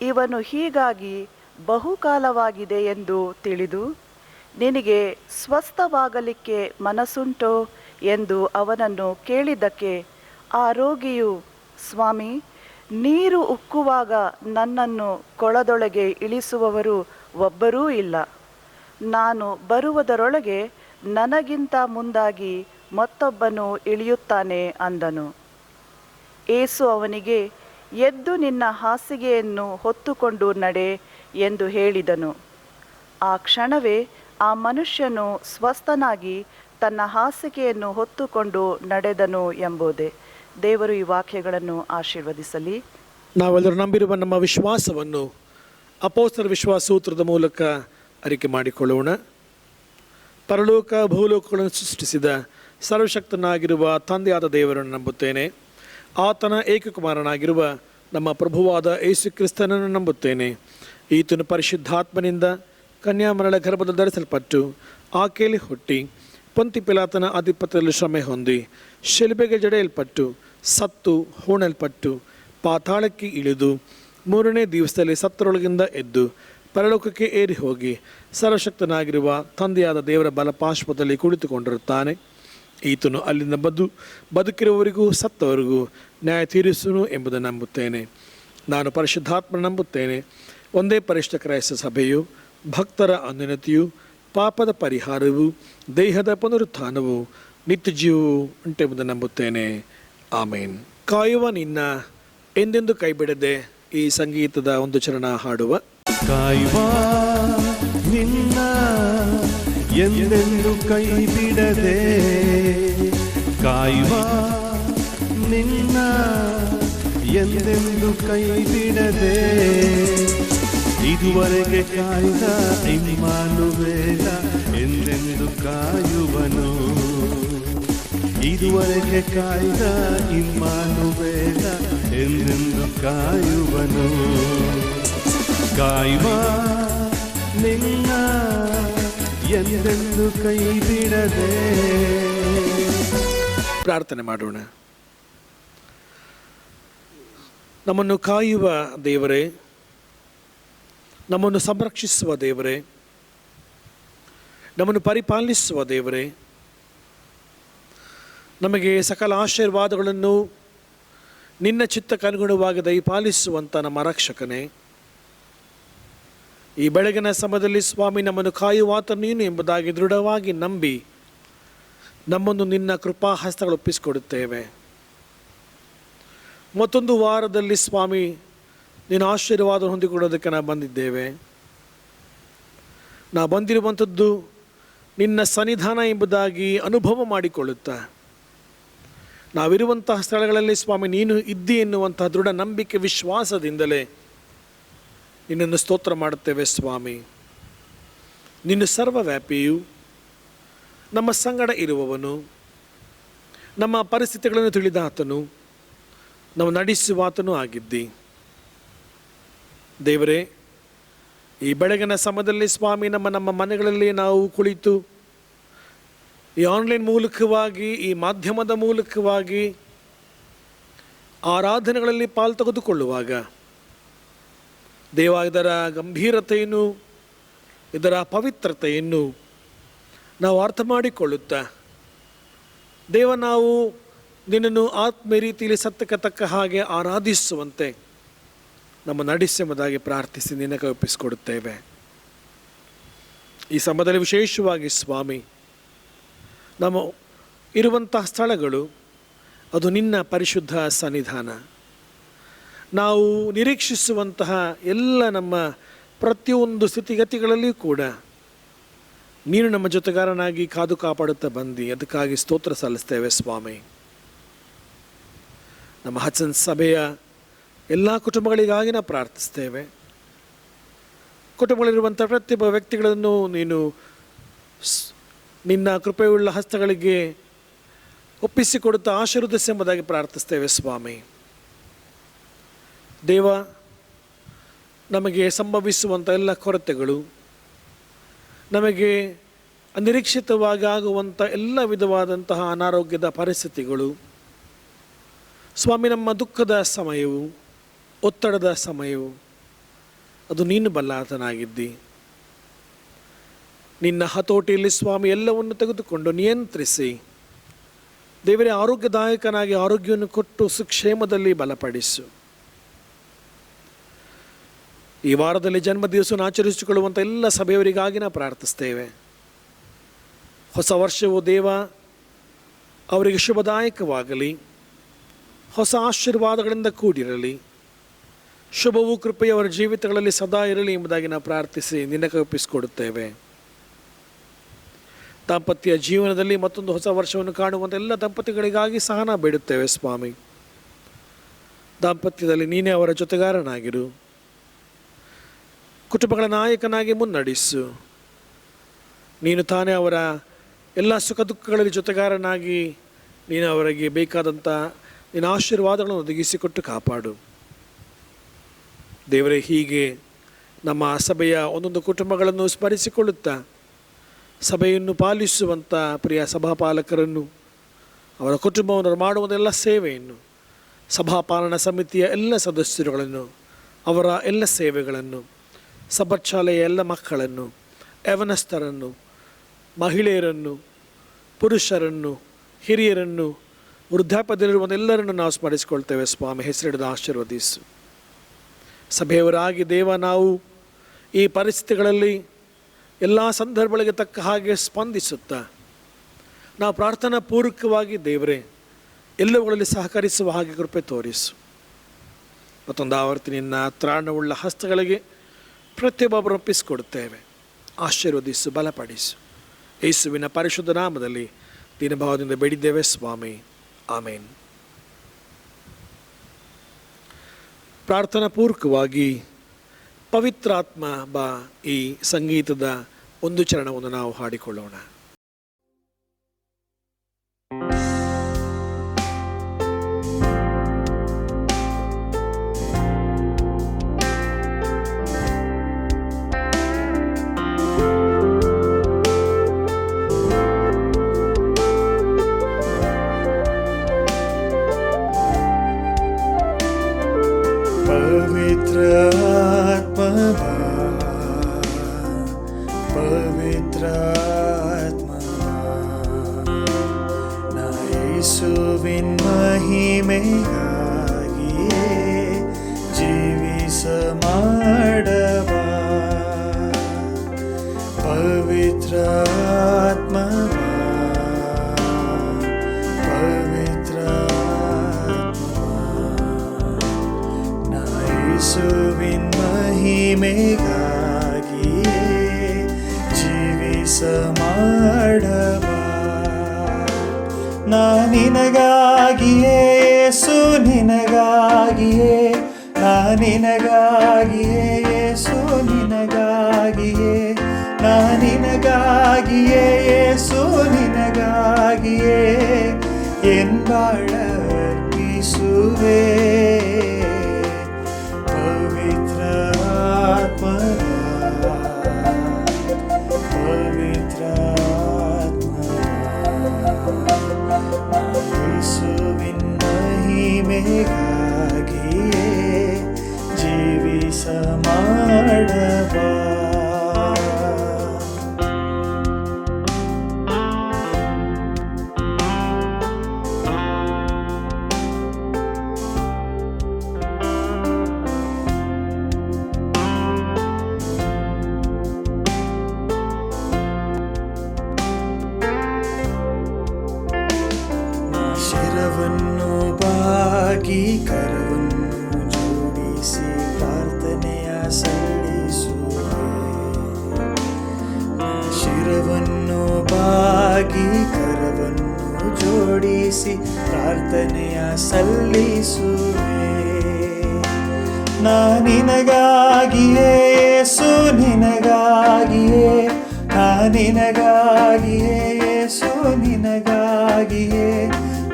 Speaker 6: ಇವನು ಹೀಗಾಗಿ ಬಹುಕಾಲವಾಗಿದೆ ಎಂದು ತಿಳಿದು, ನಿನಗೆ ಸ್ವಸ್ಥವಾಗಲಿಕ್ಕೆ ಮನಸ್ಸುಂಟೋ ಎಂದು ಅವನನ್ನು ಕೇಳಿದ್ದಕ್ಕೆ ಆ ರೋಗಿಯು, ಸ್ವಾಮಿ, ನೀರು ಉಕ್ಕುವಾಗ ನನ್ನನ್ನು ಕೊಳದೊಳಗೆ ಇಳಿಸುವವರು ಒಬ್ಬರೂ ಇಲ್ಲ. ನಾನು ಬರುವುದರೊಳಗೆ ನನಗಿಂತ ಮುಂದಾಗಿ ಮತ್ತೊಬ್ಬನು ಇಳಿಯುತ್ತಾನೆ ಅಂದನು. ಏಸು ಅವನಿಗೆ, ಎದ್ದು ನಿನ್ನ ಹಾಸಿಗೆಯನ್ನು ಹೊತ್ತುಕೊಂಡು ನಡೆ ಎಂದು ಹೇಳಿದನು. ಆ ಕ್ಷಣವೇ ಆ ಮನುಷ್ಯನು ಸ್ವಸ್ಥನಾಗಿ ತನ್ನ ಹಾಸಿಗೆಯನ್ನು ಹೊತ್ತುಕೊಂಡು ನಡೆದನು ಎಂಬುದೇ. ದೇವರು ಈ ವಾಕ್ಯಗಳನ್ನು ಆಶೀರ್ವದಿಸಲಿ.
Speaker 1: ನಾವೆಲ್ಲರೂ ನಂಬಿರುವ ನಮ್ಮ ವಿಶ್ವಾಸವನ್ನು ಅಪೊಸ್ತಲರ ವಿಶ್ವಾಸ ಸೂತ್ರದ ಮೂಲಕ ಅರಿಕೆ ಮಾಡಿಕೊಳ್ಳೋಣ. ಪರಲೋಕ ಭೂಲೋಕಗಳನ್ನು ಸೃಷ್ಟಿಸಿದ ಸರ್ವಶಕ್ತನಾಗಿರುವ ತಂದೆಯಾದ ದೇವರನ್ನು ನಂಬುತ್ತೇನೆ. ಆತನ ಏಕಕುಮಾರನಾಗಿರುವ ನಮ್ಮ ಪ್ರಭುವಾದ ಯೇಸು ಕ್ರಿಸ್ತನನ್ನು ನಂಬುತ್ತೇನೆ. ಈತನು ಪರಿಶುದ್ಧಾತ್ಮನಿಂದ ಕನ್ಯಾಮರಳ ಗರ್ಭದಲ್ಲಿ ಧರಿಸಲ್ಪಟ್ಟು ಆಕೆಯಲ್ಲಿ ಹುಟ್ಟಿ ಪೊಂತಿ ಪಿಲಾತನ ಆಧಿಪತ್ಯದಲ್ಲಿ ಶ್ರಮೆ ಹೊಂದಿ ಶಿಲುಬೆಗೆ ಜಡೆಯಲ್ಪಟ್ಟು ಸತ್ತು ಹೂಣಲ್ಪಟ್ಟು ಪಾತಾಳಕ್ಕೆ ಇಳಿದು 3ನೇ ದಿವಸದಲ್ಲಿ ಸತ್ತರೊಳಗಿಂದ ಎದ್ದು ಪರಲೋಕಕ್ಕೆ ಏರಿ ಹೋಗಿ ಸರ್ವಶಕ್ತನಾಗಿರುವ ತಂದೆಯಾದ ದೇವರ ಬಲಪಾರ್ಶ್ವದಲ್ಲಿ ಕುಳಿತುಕೊಂಡಿರುತ್ತಾನೆ. ಈತನು ಅಲ್ಲಿಂದ ಬದುಕಿರುವವರಿಗೂ ಸತ್ತವರಿಗೂ ನ್ಯಾಯ ತೀರಿಸುವನು ಎಂಬುದನ್ನು ನಂಬುತ್ತೇನೆ. ನಾನು ಪರಿಶುದ್ಧಾತ್ಮ ನಂಬುತ್ತೇನೆ. ಒಂದೇ ಪರಿಶುದ್ಧ ಕ್ರೈಸ್ತ ಸಭೆಯು, ಭಕ್ತರ ಅನ್ಯೋನ್ಯತೆಯು, ಪಾಪದ ಪರಿಹಾರವು, ದೇಹದ ಪುನರುತ್ಥಾನವು, ನಿತ್ಯ ಜೀವವು ಉಂಟೆಂಬುದನ್ನು ನಂಬುತ್ತೇನೆ. ಆಮೇನ್. ಕಾಯುವ ನಿನ್ನ ಎಂದೆಂದು ಕೈಬಿಡದೆ ಈ ಸಂಗೀತದ ಒಂದು ಚರಣ ಹಾಡುವ.
Speaker 3: ಕಾಯುವ ನಿನ್ನ ಎಂದೆಂದು ಕೈ ಬಿಡದೆ, ಕಾಯುವ ನಿನ್ನ ಎಂದೆಂದು ಕೈ ಬಿಡದೆ, ಇದುವರೆಗೆ ಕಾಯ್ದ ಇಮ್ಮಾನುವೇಲ ಎಂದೆಂದು ಕಾಯುವನು, ಇದುವರೆಗೆ ಕಾಯ್ದ ಇಮ್ಮಾನುವೇಲ ಎಂದೆಂದು ಕಾಯುವನು. ಕಾಯುವ ನಿನ್ನ ಎಂದೆಂದು ಕೈ ಬಿಡದೆ.
Speaker 1: ಪ್ರಾರ್ಥನೆ ಮಾಡೋಣ. ನಮ್ಮನ್ನು ಕಾಯುವ ದೇವರೇ, ನಮ್ಮನ್ನು ಸಂರಕ್ಷಿಸುವ ದೇವರೇ, ನಮ್ಮನ್ನು ಪರಿಪಾಲಿಸುವ ದೇವರೇ, ನಮಗೆ ಸಕಲ ಆಶೀರ್ವಾದಗಳನ್ನು ನಿನ್ನ ಚಿತ್ತಕ್ಕನುಗುಣವಾಗಿ ದಯಪಾಲಿಸುವಂಥ ನಮ್ಮ ರಕ್ಷಕನೇ, ಈ ಬೆಳಗಿನ ಸಮಯದಲ್ಲಿ ಸ್ವಾಮಿ ನಮ್ಮನ್ನು ಕಾಯುವಾತ ನೀನು ಎಂಬುದಾಗಿ ದೃಢವಾಗಿ ನಂಬಿ ನಮ್ಮನ್ನು ನಿನ್ನ ಕೃಪಾಹಸ್ತಗಳು ಒಪ್ಪಿಸಿಕೊಡುತ್ತೇವೆ. ಮತ್ತೊಂದು ವಾರದಲ್ಲಿ ಸ್ವಾಮಿ ನಿನ್ನ ಆಶೀರ್ವಾದ ಹೊಂದಿಕೊಳ್ಳೋದಕ್ಕೆ ನಾವು ಬಂದಿದ್ದೇವೆ. ನಾವು ಬಂದಿರುವಂಥದ್ದು ನಿನ್ನ ಸನ್ನಿಧಾನ ಎಂಬುದಾಗಿ ಅನುಭವ ಮಾಡಿಕೊಳ್ಳುತ್ತಾ ನಾವಿರುವಂತಹ ಸ್ಥಳಗಳಲ್ಲಿ ಸ್ವಾಮಿ ನೀನು ಇದ್ದಿ ಎನ್ನುವಂತಹ ದೃಢ ನಂಬಿಕೆ ವಿಶ್ವಾಸದಿಂದಲೇ ನಿನ್ನನ್ನು ಸ್ತೋತ್ರ ಮಾಡುತ್ತೇವೆ ಸ್ವಾಮಿ. ನಿನ್ನ ಸರ್ವವ್ಯಾಪಿಯು, ನಮ್ಮ ಸಂಗಡ ಇರುವವನು, ನಮ್ಮ ಪರಿಸ್ಥಿತಿಗಳನ್ನು ತಿಳಿದಾತನು, ನಾವು ನಡೆಸುವಾತನೂ ಆಗಿದ್ದಿ. ದೇವರೇ, ಈ ಬೆಳಗಿನ ಸಮಯದಲ್ಲಿ ಸ್ವಾಮಿ ನಮ್ಮ ಮನೆಗಳಲ್ಲಿ ನಾವು ಕುಳಿತು ಈ ಆನ್ಲೈನ್ ಮೂಲಕವಾಗಿ, ಈ ಮಾಧ್ಯಮದ ಮೂಲಕವಾಗಿ ಆರಾಧನೆಗಳಲ್ಲಿ ಪಾಲು ತೆಗೆದುಕೊಳ್ಳುವಾಗ ದೇವ ಇದರ ಗಂಭೀರತೆಯನ್ನು, ಇದರ ಪವಿತ್ರತೆಯನ್ನು ನಾವು ಅರ್ಥ ಮಾಡಿಕೊಳ್ಳುತ್ತಾ ದೇವ ನಾವು ನಿನ್ನನ್ನು ಆತ್ಮ ರೀತಿಯಲ್ಲಿ ಸತ್ಯಕ್ಕೆ ತಕ್ಕ ಹಾಗೆ ಆರಾಧಿಸುವಂತೆ ನಮ್ಮ ನಡೆಸುವುದಾಗಿ ಪ್ರಾರ್ಥಿಸಿ ನಿನಗೆ ಒಪ್ಪಿಸಿಕೊಡುತ್ತೇವೆ. ಈ ಸಮಯದಲ್ಲಿ ವಿಶೇಷವಾಗಿ ಸ್ವಾಮಿ ನಮ್ಮ ಇರುವಂತಹ ಸ್ಥಳಗಳು ಅದು ನಿನ್ನ ಪರಿಶುದ್ಧ ಸನ್ನಿಧಾನ. ನಾವು ನಿರೀಕ್ಷಿಸುವಂತಹ ಎಲ್ಲ ನಮ್ಮ ಪ್ರತಿಯೊಂದು ಸ್ಥಿತಿಗತಿಗಳಲ್ಲಿಯೂ ಕೂಡ ನೀನು ನಮ್ಮ ಜೊತೆಗಾರನಾಗಿ ಕಾದು ಕಾಪಾಡುತ್ತಾ ಬಂದು ಅದಕ್ಕಾಗಿ ಸ್ತೋತ್ರ ಸಲ್ಲಿಸ್ತೇವೆ ಸ್ವಾಮಿ. ನಮ್ಮ ಹಚನ್ ಸಭೆಯ ಎಲ್ಲ ಕುಟುಂಬಗಳಿಗಾಗಿ ನಾವು ಪ್ರಾರ್ಥಿಸ್ತೇವೆ. ಕುಟುಂಬಗಳಿರುವಂಥ ಪ್ರತಿಯೊಬ್ಬ ವ್ಯಕ್ತಿಗಳನ್ನು ನೀನು ನಿನ್ನ ಕೃಪೆಯುಳ್ಳ ಹಸ್ತಗಳಿಗೆ ಒಪ್ಪಿಸಿಕೊಡುತ್ತಾ ಆಶೀರ್ವದಿಸೆಂಬುದಾಗಿ ಪ್ರಾರ್ಥಿಸ್ತೇವೆ ಸ್ವಾಮಿ. ದೇವ, ನಮಗೆ ಸಂಭವಿಸುವಂಥ ಎಲ್ಲ ಕೊರತೆಗಳು, ನಮಗೆ ಅನಿರೀಕ್ಷಿತವಾಗಿ ಆಗುವಂಥ ಎಲ್ಲ ವಿಧವಾದಂತಹ ಅನಾರೋಗ್ಯದ ಪರಿಸ್ಥಿತಿಗಳು ಸ್ವಾಮಿ, ನಮ್ಮ ದುಃಖದ ಸಮಯವು, ಒತ್ತಡದ ಸಮಯವು ಅದು ನೀನು ಬಲ್ಲಾತನಾಗಿದ್ದಿ. ನಿನ್ನ ಹತೋಟಿಯಲ್ಲಿ ಸ್ವಾಮಿ ಎಲ್ಲವನ್ನು ತೆಗೆದುಕೊಂಡು ನಿಯಂತ್ರಿಸಿ ದೇವರೇ ಆರೋಗ್ಯದಾಯಕನಾಗಿ ಆರೋಗ್ಯವನ್ನು ಕೊಟ್ಟು ಸುಕ್ಷೇಮದಲ್ಲಿ ಬಲಪಡಿಸು. ಈ ವಾರದಲ್ಲಿ ಜನ್ಮ ದಿವಸವನ್ನು ಆಚರಿಸಿಕೊಳ್ಳುವಂಥ ಎಲ್ಲ ಸಭೆಯವರಿಗಾಗಿ ನಾವು ಪ್ರಾರ್ಥಿಸ್ತೇವೆ. ಹೊಸ ವರ್ಷವು ದೇವ ಅವರಿಗೆ ಶುಭದಾಯಕವಾಗಲಿ, ಹೊಸ ಆಶೀರ್ವಾದಗಳಿಂದ ಕೂಡಿರಲಿ, ಶುಭವೂ ಕೃಪೆಯು ಅವರ ಜೀವಿತಗಳಲ್ಲಿ ಸದಾ ಇರಲಿ ಎಂಬುದಾಗಿ ನಾವು ಪ್ರಾರ್ಥಿಸಿ ನಿನಗೆ ಒಪ್ಪಿಸಿಕೊಡುತ್ತೇವೆ. ದಾಂಪತ್ಯ ಜೀವನದಲ್ಲಿ ಮತ್ತೊಂದು ಹೊಸ ವರ್ಷವನ್ನು ಕಾಣುವಂಥ ಎಲ್ಲ ದಂಪತಿಗಳಿಗಾಗಿ ಸಹ ನಾವು ಬೇಡುತ್ತೇವೆ ಸ್ವಾಮಿ. ದಾಂಪತ್ಯದಲ್ಲಿ ನೀನೇ ಅವರ ಜೊತೆಗಾರನಾಗಿರು, ಕುಟುಂಬಗಳ ನಾಯಕನಾಗಿ ಮುನ್ನಡೆಸು. ನೀನು ತಾನೇ ಅವರ ಎಲ್ಲ ಸುಖ ದುಃಖಗಳಲ್ಲಿ ಜೊತೆಗಾರನಾಗಿ ನೀನು ಅವರಿಗೆ ಬೇಕಾದಂಥ ನಿನ್ನ ಆಶೀರ್ವಾದಗಳನ್ನು ಒದಗಿಸಿಕೊಟ್ಟು ಕಾಪಾಡು. ದೇವರೇ, ಹೀಗೆ ನಮ್ಮ ಸಭೆಯ ಒಂದೊಂದು ಕುಟುಂಬಗಳನ್ನು ಸ್ಮರಿಸಿಕೊಳ್ಳುತ್ತಾ ಸಭೆಯನ್ನು ಪಾಲಿಸುವಂಥ ಪ್ರಿಯ ಸಭಾಪಾಲಕರನ್ನು, ಅವರ ಕುಟುಂಬವನ್ನು ಮಾಡುವುದೆಲ್ಲ ಸೇವೆಯನ್ನು, ಸಭಾಪಾಲನಾ ಸಮಿತಿಯ ಎಲ್ಲ ಸದಸ್ಯರುಗಳನ್ನು, ಅವರ ಎಲ್ಲ ಸೇವೆಗಳನ್ನು, ಸಭಾಶಾಲೆಯ ಎಲ್ಲ ಮಕ್ಕಳನ್ನು, ಯವನಸ್ಥರನ್ನು, ಮಹಿಳೆಯರನ್ನು, ಪುರುಷರನ್ನು, ಹಿರಿಯರನ್ನು, ವೃದ್ಧಾಪ್ಯದಲ್ಲಿರುವಂತೆಲ್ಲರನ್ನು ನಾವು ಸ್ಮರಿಸಿಕೊಳ್ತೇವೆ ಸ್ವಾಮಿ. ಹೆಸರಿಡಿದು ಆಶೀರ್ವದಿಸು. ಸಭೆಯವರಾಗಿ ದೇವ, ನಾವು ಈ ಪರಿಸ್ಥಿತಿಗಳಲ್ಲಿ ಎಲ್ಲ ಸಂದರ್ಭಗಳಿಗೆ ತಕ್ಕ ಹಾಗೆ ಸ್ಪಂದಿಸುತ್ತಾ ನಾವು ಪ್ರಾರ್ಥನಾ ಪೂರ್ವಕವಾಗಿ ದೇವರೇ ಎಲ್ಲವುಗಳಲ್ಲಿ ಸಹಕರಿಸುವ ಹಾಗೆ ಕೃಪೆ ತೋರಿಸು. ಮತ್ತೊಂದು ಆವರ್ತಿ ನಿನ್ನ ತ್ರಾಣವುಳ್ಳ ಹಸ್ತಗಳಿಗೆ ಪ್ರತಿಯೊಬ್ಬರು ಒಪ್ಪಿಸಿಕೊಡುತ್ತೇವೆ. ಆಶೀರ್ವದಿಸು, ಬಲಪಡಿಸು. ಯೇಸುವಿನ ಪರಿಶುದ್ಧ ನಾಮದಲ್ಲಿ ದೀನಭಾವದಿಂದ ಬೇಡಿದ್ದೇವೆ ಸ್ವಾಮಿ. ಆಮೇನ್. ಪ್ರಾರ್ಥನಾ ಪೂರ್ವಕವಾಗಿ ಪವಿತ್ರಾತ್ಮ ಬಾ ಈ ಸಂಗೀತದ ಒಂದು ಚರಣವನ್ನು ನಾವು ಹಾಡಿಕೊಳ್ಳೋಣ.
Speaker 3: ಪವಿತ್ರ ಆತ್ಮ ಬಾ, ಪವಿತ್ರ ಆತ್ಮ ನಾ ಯೇಸುವಿನ ಮಹಿಮೆಗಾಗಿಯೇ ಜೀವಿಸ ಮಾಡಬಾ. ಪವಿತ್ರ ಆತ್ಮ ಬಾ, ಪವಿತ್ರ ಯೇಸುವಿನ ಮಹಿಮೆಗಾಗಿಯೇ ಜೀವಿಸ ಮಾಡಬಾ. ನಾ ನಿನಗಾಗಿಯೇ ಯೇಸು ನಿನಗಾಗಿಯೇ, ನಾ ನಿನಗಾಗಿಯೇ ಯೇಸು ನಿನಗಾಗಿಯೇ, ನಾ ನಿನಗಾಗಿಯೇ ಯೇಸು ನಿನಗಾಗಿಯೇ ಎನ್ ಬಾಳ ಅರ್ಪಿಸುವೆ. ಪವಿತ್ರ ಆತ್ಮ ಬಾ, ಪವಿತ್ರ ಆತ್ಮ ಬಾ, ಯೇಸುವಿನ ಮಹಿಮೆಗಾಗಿಯೇ ಜೀವಿಸ ಮಾಡಬಾ. ಶಿರವನ್ನು ಬಾಗಿ ಕರವನ್ನು ಜೋಡಿಸಿ ಪ್ರಾರ್ಥನೆಯ ಸಲ್ಲಿಸುವೆ. ಶಿರವನ್ನು ಬಾಗಿ ಕರವನ್ನು ಜೋಡಿಸಿ ಪ್ರಾರ್ಥನೆಯ ಸಲ್ಲಿಸುವೆ. ನಾ ನಿನಗಾಗಿಯೇ ಯೇಸು ನಿನಗಾಗಿಯೇ, ನಾ ನಿನಗಾಗಿಯೇ ಯೇಸು ನಿನಗಾಗಿಯೇ,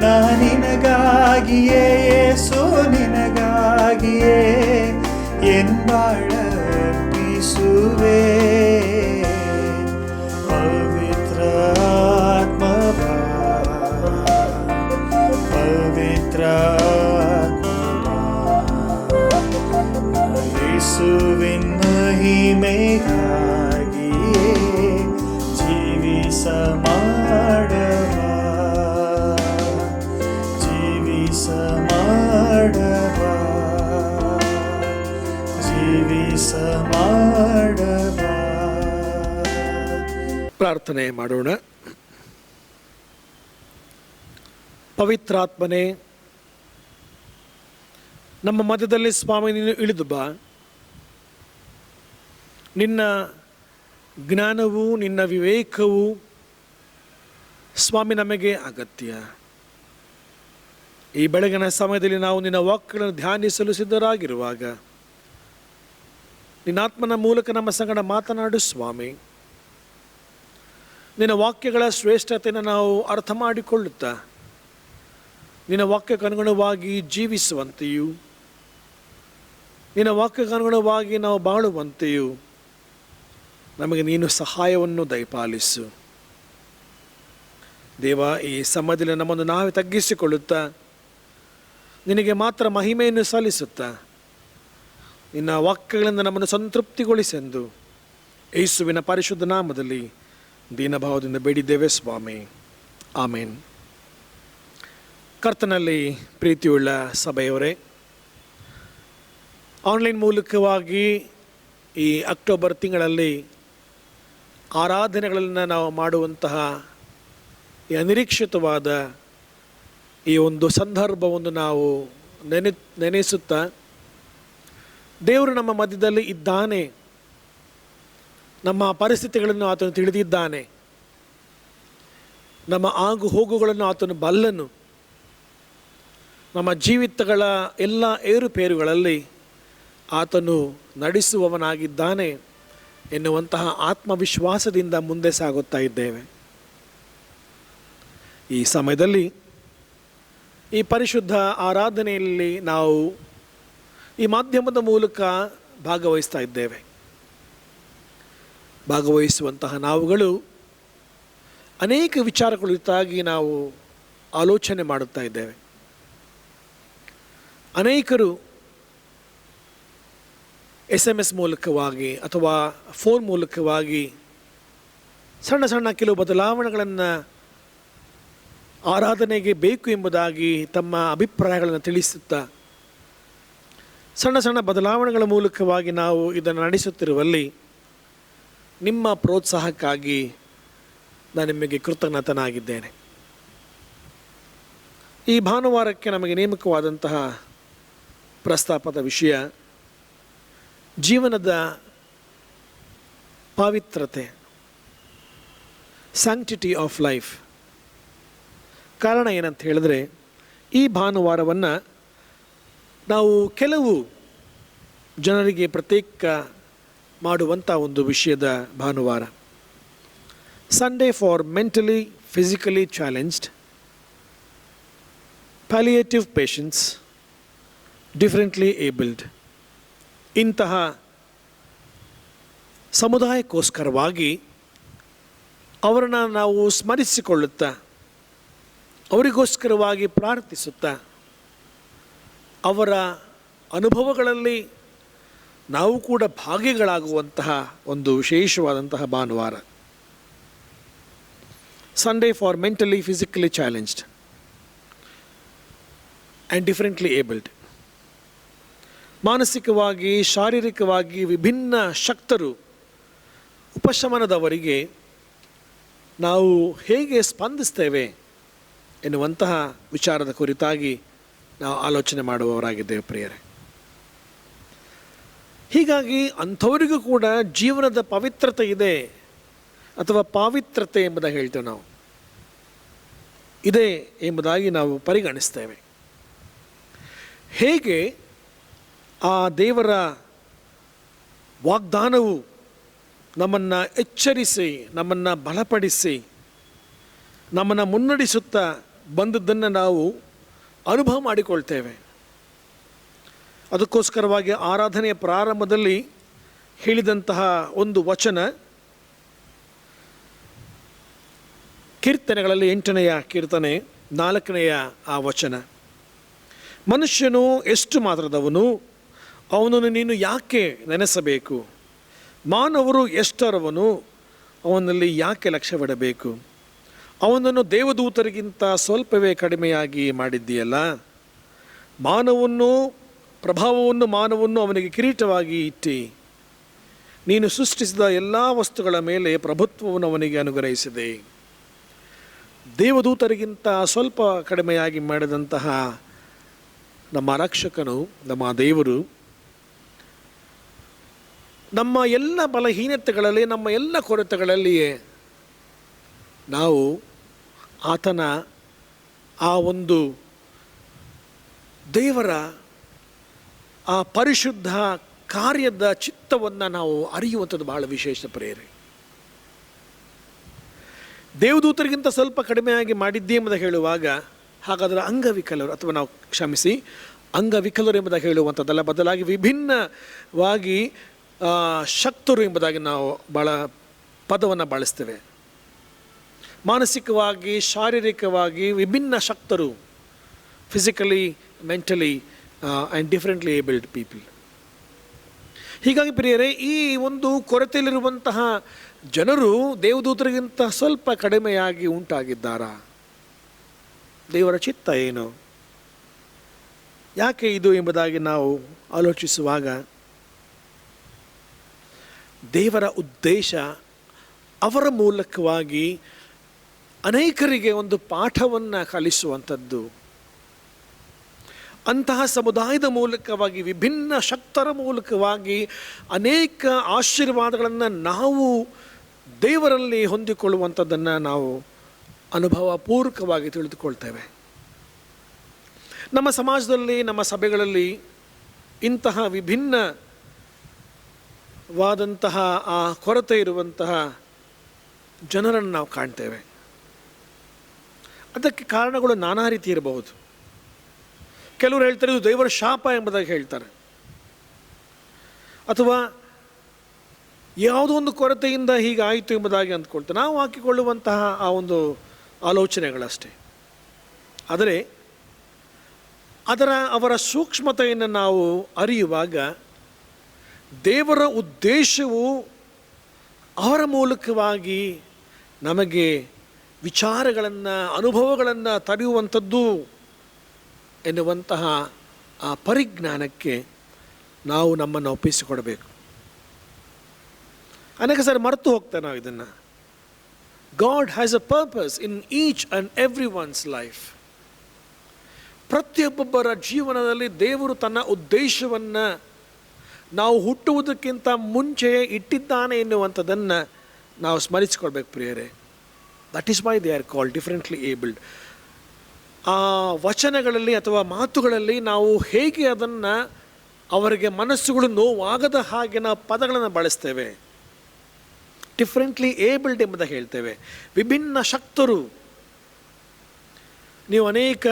Speaker 3: ನಾ ನಿನಗಾಗಿಯೇ ಯೇಸು ನಿನಗಾಗಿಯೇ ಎನ್ ಬಾಳ ಅರ್ಪಿಸುವೆ. ಪವಿತ್ರ ಆತ್ಮ ಬಾ, ಪವಿತ್ರ ಆತ್ಮ ಬಾ, ಯೇಸುವಿನ ಮಹಿಮೆಗಾಗಿಯೇ ಜೀವಿಸ ಮಾಡಬಾ, ಜೀವಿಸ ಮಾಡಬಾ, ಜೀವಿಸ ಮಾಡಬಾ.
Speaker 1: ಪ್ರಾರ್ಥನೆ ಮಾಡೋಣ. ಪವಿತ್ರಾತ್ಮನೇ, ನಮ್ಮ ಮಧ್ಯದಲ್ಲಿ ಸ್ವಾಮಿ ನೀನು ಇಳಿದು ಬಾ. ನಿನ್ನ ಜ್ಞಾನವು ನಿನ್ನ ವಿವೇಕವು ಸ್ವಾಮಿ ನಮಗೆ ಅಗತ್ಯ. ಈ ಬೆಳಗಿನ ಸಮಯದಲ್ಲಿ ನಾವು ನಿನ್ನ ವಾಕ್ಯಗಳನ್ನು ಧ್ಯಾನಿಸಲು ಸಿದ್ಧರಾಗಿರುವಾಗ ನಿನ್ನ ಆತ್ಮನ ಮೂಲಕ ನಮ್ಮ ಸಂಗಡ ಮಾತನಾಡು ಸ್ವಾಮಿ. ನಿನ್ನ ವಾಕ್ಯಗಳ ಶ್ರೇಷ್ಠತೆಯನ್ನು ನಾವು ಅರ್ಥ ಮಾಡಿಕೊಳ್ಳುತ್ತಾ ನಿನ್ನ ವಾಕ್ಯಕ್ಕೆ ಅನುಗುಣವಾಗಿ ಜೀವಿಸುವಂತೆಯೂ ನಿನ್ನ ವಾಕ್ಯಕ್ಕೆ ಅನುಗುಣವಾಗಿ ನಾವು ಬಾಳುವಂತೆಯೂ ನಮಗೆ ನೀನು ಸಹಾಯವನ್ನು ದಯಪಾಲಿಸು ದೇವ. ಈ ಸಮಯದಲ್ಲಿ ನಮ್ಮನ್ನು ನಾವೇ ತಗ್ಗಿಸಿಕೊಳ್ಳುತ್ತಾ ನಿನಗೆ ಮಾತ್ರ ಮಹಿಮೆಯನ್ನು ಸಲ್ಲಿಸುತ್ತಾ ನಿನ್ನ ವಾಕ್ಯಗಳಿಂದ ನಮ್ಮನ್ನು ಸಂತೃಪ್ತಿಗೊಳಿಸೆಂದು ಯೇಸುವಿನ ಪರಿಶುದ್ಧ ನಾಮದಲ್ಲಿ ದೀನಭಾವದಿಂದ ಬೇಡಿದ್ದೇವೆ ಸ್ವಾಮಿ, ಆಮೇನ್. ಕರ್ತನಲ್ಲಿ ಪ್ರೀತಿಯುಳ್ಳ ಸಭೆಯವರೇ, ಆನ್ಲೈನ್ ಮೂಲಕವಾಗಿ ಈ ಅಕ್ಟೋಬರ್ ತಿಂಗಳಲ್ಲಿ ಆರಾಧನೆಗಳನ್ನು ನಾವು ಮಾಡುವಂತಹ ಈ ಅನಿರೀಕ್ಷಿತವಾದ ಈ ಒಂದು ಸಂದರ್ಭವನ್ನು ನಾವು ನೆನೆಸುತ್ತಾ ದೇವರು ನಮ್ಮ ಮಧ್ಯದಲ್ಲಿ ಇದ್ದಾನೆ, ನಮ್ಮ ಪರಿಸ್ಥಿತಿಗಳನ್ನು ಆತನು ತಿಳಿದಿದ್ದಾನೆ, ನಮ್ಮ ಆಗು ಹೋಗುಗಳನ್ನು ಆತನು ಬಲ್ಲನು, ನಮ್ಮ ಜೀವಿತಗಳ ಎಲ್ಲ ಏರುಪೇರುಗಳಲ್ಲಿ ಆತನು ನಡೆಸುವವನಾಗಿದ್ದಾನೆ ಎನ್ನುವಂತಹ ಆತ್ಮವಿಶ್ವಾಸದಿಂದ ಮುಂದೆ ಸಾಗುತ್ತಾ ಇದ್ದೇವೆ. ಈ ಸಮಯದಲ್ಲಿ ಈ ಪರಿಶುದ್ಧ ಆರಾಧನೆಯಲ್ಲಿ ನಾವು ಈ ಮಾಧ್ಯಮದ ಮೂಲಕ ಭಾಗವಹಿಸ್ತಾ ಇದ್ದೇವೆ. ಭಾಗವಹಿಸುವಂತಹ ನಾವುಗಳು ಅನೇಕ ವಿಚಾರ ಕುರಿತಾಗಿ ನಾವು ಆಲೋಚನೆ ಮಾಡುತ್ತಾ ಇದ್ದೇವೆ. ಅನೇಕರು SMS ಮೂಲಕವಾಗಿ ಅಥವಾ ಫೋನ್ ಮೂಲಕವಾಗಿ ಸಣ್ಣ ಸಣ್ಣ ಕೆಲವು ಬದಲಾವಣೆಗಳನ್ನು ಆರಾಧನೆಗೆ ಬೇಕು ಎಂಬುದಾಗಿ ತಮ್ಮ ಅಭಿಪ್ರಾಯಗಳನ್ನು ತಿಳಿಸುತ್ತಾ ಸಣ್ಣ ಸಣ್ಣ ಬದಲಾವಣೆಗಳ ಮೂಲಕವಾಗಿ ನಾವು ಇದನ್ನು ನಡೆಸುತ್ತಿರುವಲ್ಲಿ ನಿಮ್ಮ ಪ್ರೋತ್ಸಾಹಕ್ಕಾಗಿ ನಾನು ನಿಮಗೆ ಕೃತಜ್ಞತನಾಗಿದ್ದೇನೆ. ಈ ಭಾನುವಾರಕ್ಕೆ ನಮಗೆ ನೇಮಕವಾದಂತಹ ಪ್ರಸ್ತಾಪದ ವಿಷಯ ಜೀವನದ ಪಾವಿತ್ರತೆ, ಸ್ಯಾಂಕ್ಟಿಟಿ ಆಫ್ ಲೈಫ್. ಕಾರಣ ಏನಂತ ಹೇಳಿದ್ರೆ, ಈ ಭಾನುವಾರವನ್ನು ನಾವು ಕೆಲವು ಜನರಿಗೆ ಪ್ರತ್ಯೇಕ ಮಾಡುವಂಥ ಒಂದು ವಿಷಯದ ಭಾನುವಾರ. Sunday for mentally physically challenged, palliative patience, differently abled. ಇಂತಹ ಸಮುದಾಯಕ್ಕೋಸ್ಕರವಾಗಿ ಅವರನ್ನು ನಾವು ಸ್ಮರಿಸಿಕೊಳ್ಳುತ್ತಾ, ಅವರಿಗೋಸ್ಕರವಾಗಿ ಪ್ರಾರ್ಥಿಸುತ್ತಾ, ಅವರ ಅನುಭವಗಳಲ್ಲಿ ನಾವು ಕೂಡ ಭಾಗಿಗಳಾಗುವಂತಹ ಒಂದು ವಿಶೇಷವಾದಂತಹ ಭಾನುವಾರ. Sunday for mentally physically challenged and differently abled. ಮಾನಸಿಕವಾಗಿ ಶಾರೀರಿಕವಾಗಿ ವಿಭಿನ್ನ ಶಕ್ತರು, ಉಪಶಮನದವರಿಗೆ ನಾವು ಹೇಗೆ ಸ್ಪಂದಿಸ್ತೇವೆ ಎನ್ನುವಂತಹ ವಿಚಾರದ ಕುರಿತಾಗಿ ನಾವು ಆಲೋಚನೆ ಮಾಡುವವರಾಗಿದ್ದೇವೆ ಪ್ರಿಯರೇ. ಹೀಗಾಗಿ ಅಂಥವರಿಗೂ ಕೂಡ ಜೀವನದ ಪವಿತ್ರತೆ ಇದೆ ಅಥವಾ ಪಾವಿತ್ರತೆ ಎಂಬುದಾಗಿ ಹೇಳ್ತೇವೆ ನಾವು, ಇದೆ ಎಂಬುದಾಗಿ ನಾವು ಪರಿಗಣಿಸ್ತೇವೆ. ಹೇಗೆ ಆ ದೇವರ ವಾಗ್ದಾನವು ನಮ್ಮನ್ನು ಎಚ್ಚರಿಸಿ, ನಮ್ಮನ್ನು ಬಲಪಡಿಸಿ, ನಮ್ಮನ್ನು ಮುನ್ನಡೆಸುತ್ತಾ ಬಂದದ್ದನ್ನು ನಾವು ಅನುಭವ ಮಾಡಿಕೊಳ್ತೇವೆ. ಅದಕ್ಕೋಸ್ಕರವಾಗಿ ಆರಾಧನೆಯ ಪ್ರಾರಂಭದಲ್ಲಿ ಹೇಳಿದಂತಹ ಒಂದು ವಚನ, ಕೀರ್ತನೆಗಳಲ್ಲಿ 8ನೆಯ ಕೀರ್ತನೆ 4ನೆಯ ಆ ವಚನ, ಮನುಷ್ಯನು ಎಷ್ಟು ಮಾತ್ರದವನು, ಅವನನ್ನು ನೀನು ಯಾಕೆ ನೆನೆಸಬೇಕು? ಮಾನವರು ಎಷ್ಟರವನು, ಅವನಲ್ಲಿ ಯಾಕೆ ಲಕ್ಷ್ಯವಿಡಬೇಕು? ಅವನನ್ನು ದೇವದೂತರಿಗಿಂತ ಸ್ವಲ್ಪವೇ ಕಡಿಮೆಯಾಗಿ ಮಾಡಿದ್ದೀಯಲ್ಲ. ಪ್ರಭಾವವನ್ನು ಅವನಿಗೆ ಕಿರೀಟವಾಗಿ ಇಟ್ಟಿ, ನೀನು ಸೃಷ್ಟಿಸಿದ ಎಲ್ಲ ವಸ್ತುಗಳ ಮೇಲೆ ಪ್ರಭುತ್ವವನ್ನು ಅವನಿಗೆ ಅನುಗ್ರಹಿಸಿದೆ. ದೇವದೂತರಿಗಿಂತ ಸ್ವಲ್ಪ ಕಡಿಮೆಯಾಗಿ ಮಾಡಿದಂತಹ ನಮ್ಮ ರಕ್ಷಕನು, ನಮ್ಮ ದೇವರು, ನಮ್ಮ ಎಲ್ಲ ಬಲಹೀನತೆಗಳಲ್ಲಿ, ನಮ್ಮ ಎಲ್ಲ ಕೊರತೆಗಳಲ್ಲಿಯೇ ನಾವು ಆತನ ಆ ಒಂದು ದೇವರ ಆ ಪರಿಶುದ್ಧ ಕಾರ್ಯದ ಚಿತ್ತವನ್ನು ನಾವು ಅರಿಯುವಂಥದ್ದು ಬಹಳ ವಿಶೇಷ ಪ್ರೇರೆ. ದೇವದೂತರಿಗಿಂತ ಸ್ವಲ್ಪ ಕಡಿಮೆಯಾಗಿ ಮಾಡಿದ್ದೇ ಎಂಬುದಾಗಿ ಹೇಳುವಾಗ, ಹಾಗಾದರೆ ಅಂಗವಿಕಲರು ಅಥವಾ ನಾವು ಅಂಗವಿಕಲರು ಎಂಬುದಾಗಿ ಹೇಳುವಂಥದ್ದಲ್ಲ, ಬದಲಾಗಿ ವಿಭಿನ್ನವಾಗಿ ಶಕ್ತರು ಎಂಬುದಾಗಿ ನಾವು ಪದವನ್ನು ಬಳಸ್ತೇವೆ. ಮಾನಸಿಕವಾಗಿ ಶಾರೀರಿಕವಾಗಿ ವಿಭಿನ್ನ ಶಕ್ತರು, physically mentally and differently abled people. ಹೀಗಾಗಿ ಪ್ರಿಯರೇ, ಈ ಒಂದು ಕೊರತೆಯಲ್ಲಿರುವಂತಹ ಜನರು ದೇವದೂತರಿಗಿಂತ ಸ್ವಲ್ಪ ಕಡಿಮೆಯಾಗಿ ಉಂಟಾಗಿದ್ದಾರಾ? ದೇವರ ಚಿತ್ತ ಏನು, ಯಾಕೆ ಇದು ಎಂಬುದಾಗಿ ನಾವು ಆಲೋಚಿಸುವಾಗ, ದೇವರ ಉದ್ದೇಶ ಅವರ ಮೂಲಕವಾಗಿ ಅನೇಕರಿಗೆ ಒಂದು ಪಾಠವನ್ನು ಕಲಿಸುವಂಥದ್ದು. ಅಂತಹ ಸಮುದಾಯದ ಮೂಲಕವಾಗಿ, ವಿಭಿನ್ನ ಶಕ್ತರ ಮೂಲಕವಾಗಿ ಅನೇಕ ಆಶೀರ್ವಾದಗಳನ್ನು ನಾವು ದೇವರಲ್ಲಿ ಹೊಂದಿಕೊಳ್ಳುವಂಥದ್ದನ್ನು ನಾವು ಅನುಭವಪೂರ್ವಕವಾಗಿ ತಿಳಿದುಕೊಳ್ತೇವೆ. ನಮ್ಮ ಸಮಾಜದಲ್ಲಿ, ನಮ್ಮ ಸಭೆಗಳಲ್ಲಿ ಇಂತಹ ವಿಭಿನ್ನವಾದಂತಹ ಆ ಕೊರತೆ ಇರುವಂತಹ ಜನರನ್ನು ನಾವು ಕಾಣ್ತೇವೆ. ಅದಕ್ಕೆ ಕಾರಣಗಳು ನಾನಾ ರೀತಿ ಇರಬಹುದು. ಕೆಲವರು ಹೇಳ್ತಾರೆ ಇದು ದೇವರ ಶಾಪ ಎಂಬುದಾಗಿ ಹೇಳ್ತಾರೆ, ಅಥವಾ ಯಾವುದೋ ಒಂದು ಕೊರತೆಯಿಂದ ಹೀಗಾಯಿತು ಎಂಬುದಾಗಿ ಅಂದ್ಕೊಳ್ತಾರೆ. ನಾವು ಹಾಕಿಕೊಳ್ಳುವಂತಹ ಆ ಒಂದು ಆಲೋಚನೆಗಳಷ್ಟೇ. ಆದರೆ ಅವರ ಸೂಕ್ಷ್ಮತೆಯನ್ನು ನಾವು ಅರಿಯುವಾಗ ದೇವರ ಉದ್ದೇಶವು ಅವರ ಮೂಲಕವಾಗಿ ನಮಗೆ ವಿಚಾರಗಳನ್ನು, ಅನುಭವಗಳನ್ನು ತಡೆಯುವಂಥದ್ದು ಎನ್ನುವಂತಹ ಆ ಪರಿಜ್ಞಾನಕ್ಕೆ ನಾವು ನಮ್ಮನ್ನು ಒಪ್ಪಿಸಿಕೊಡಬೇಕು. ಅನೇಕ ಸಾರಿ ಮರೆತು ಹೋಗ್ತೇವೆ ನಾವು ಇದನ್ನು. God has a purpose in each and every one's life. ಪ್ರತಿಯೊಬ್ಬೊಬ್ಬರ ಜೀವನದಲ್ಲಿ ದೇವರು ತನ್ನ ಉದ್ದೇಶವನ್ನು ನಾವು ಹುಟ್ಟುವುದಕ್ಕಿಂತ ಮುಂಚೆಯೇ ಇಟ್ಟಿದ್ದಾನೆ ಎನ್ನುವಂಥದ್ದನ್ನು ನಾವು ಸ್ಮರಿಸಿಕೊಳ್ಬೇಕು ಪ್ರಿಯರೇ. That is why they are called differently abled. ಆ ವಚನಗಳಲ್ಲಿ ಅಥವಾ ಮಾತುಗಳಲ್ಲಿ ನಾವು ಹೇಗೆ ಅದನ್ನು ಅವರಿಗೆ ಮನಸ್ಸುಗಳು ನೋವಾಗದ ಹಾಗೆ ನಾವು ಪದಗಳನ್ನು ಬಳಸ್ತೇವೆ. ಡಿಫರೆಂಟ್ಲಿ ಏಬಲ್ಡ್ ಎಂಬುದಾಗಿ ಹೇಳ್ತೇವೆ. ವಿಭಿನ್ನ ಶಕ್ತರು. ನೀವು ಅನೇಕ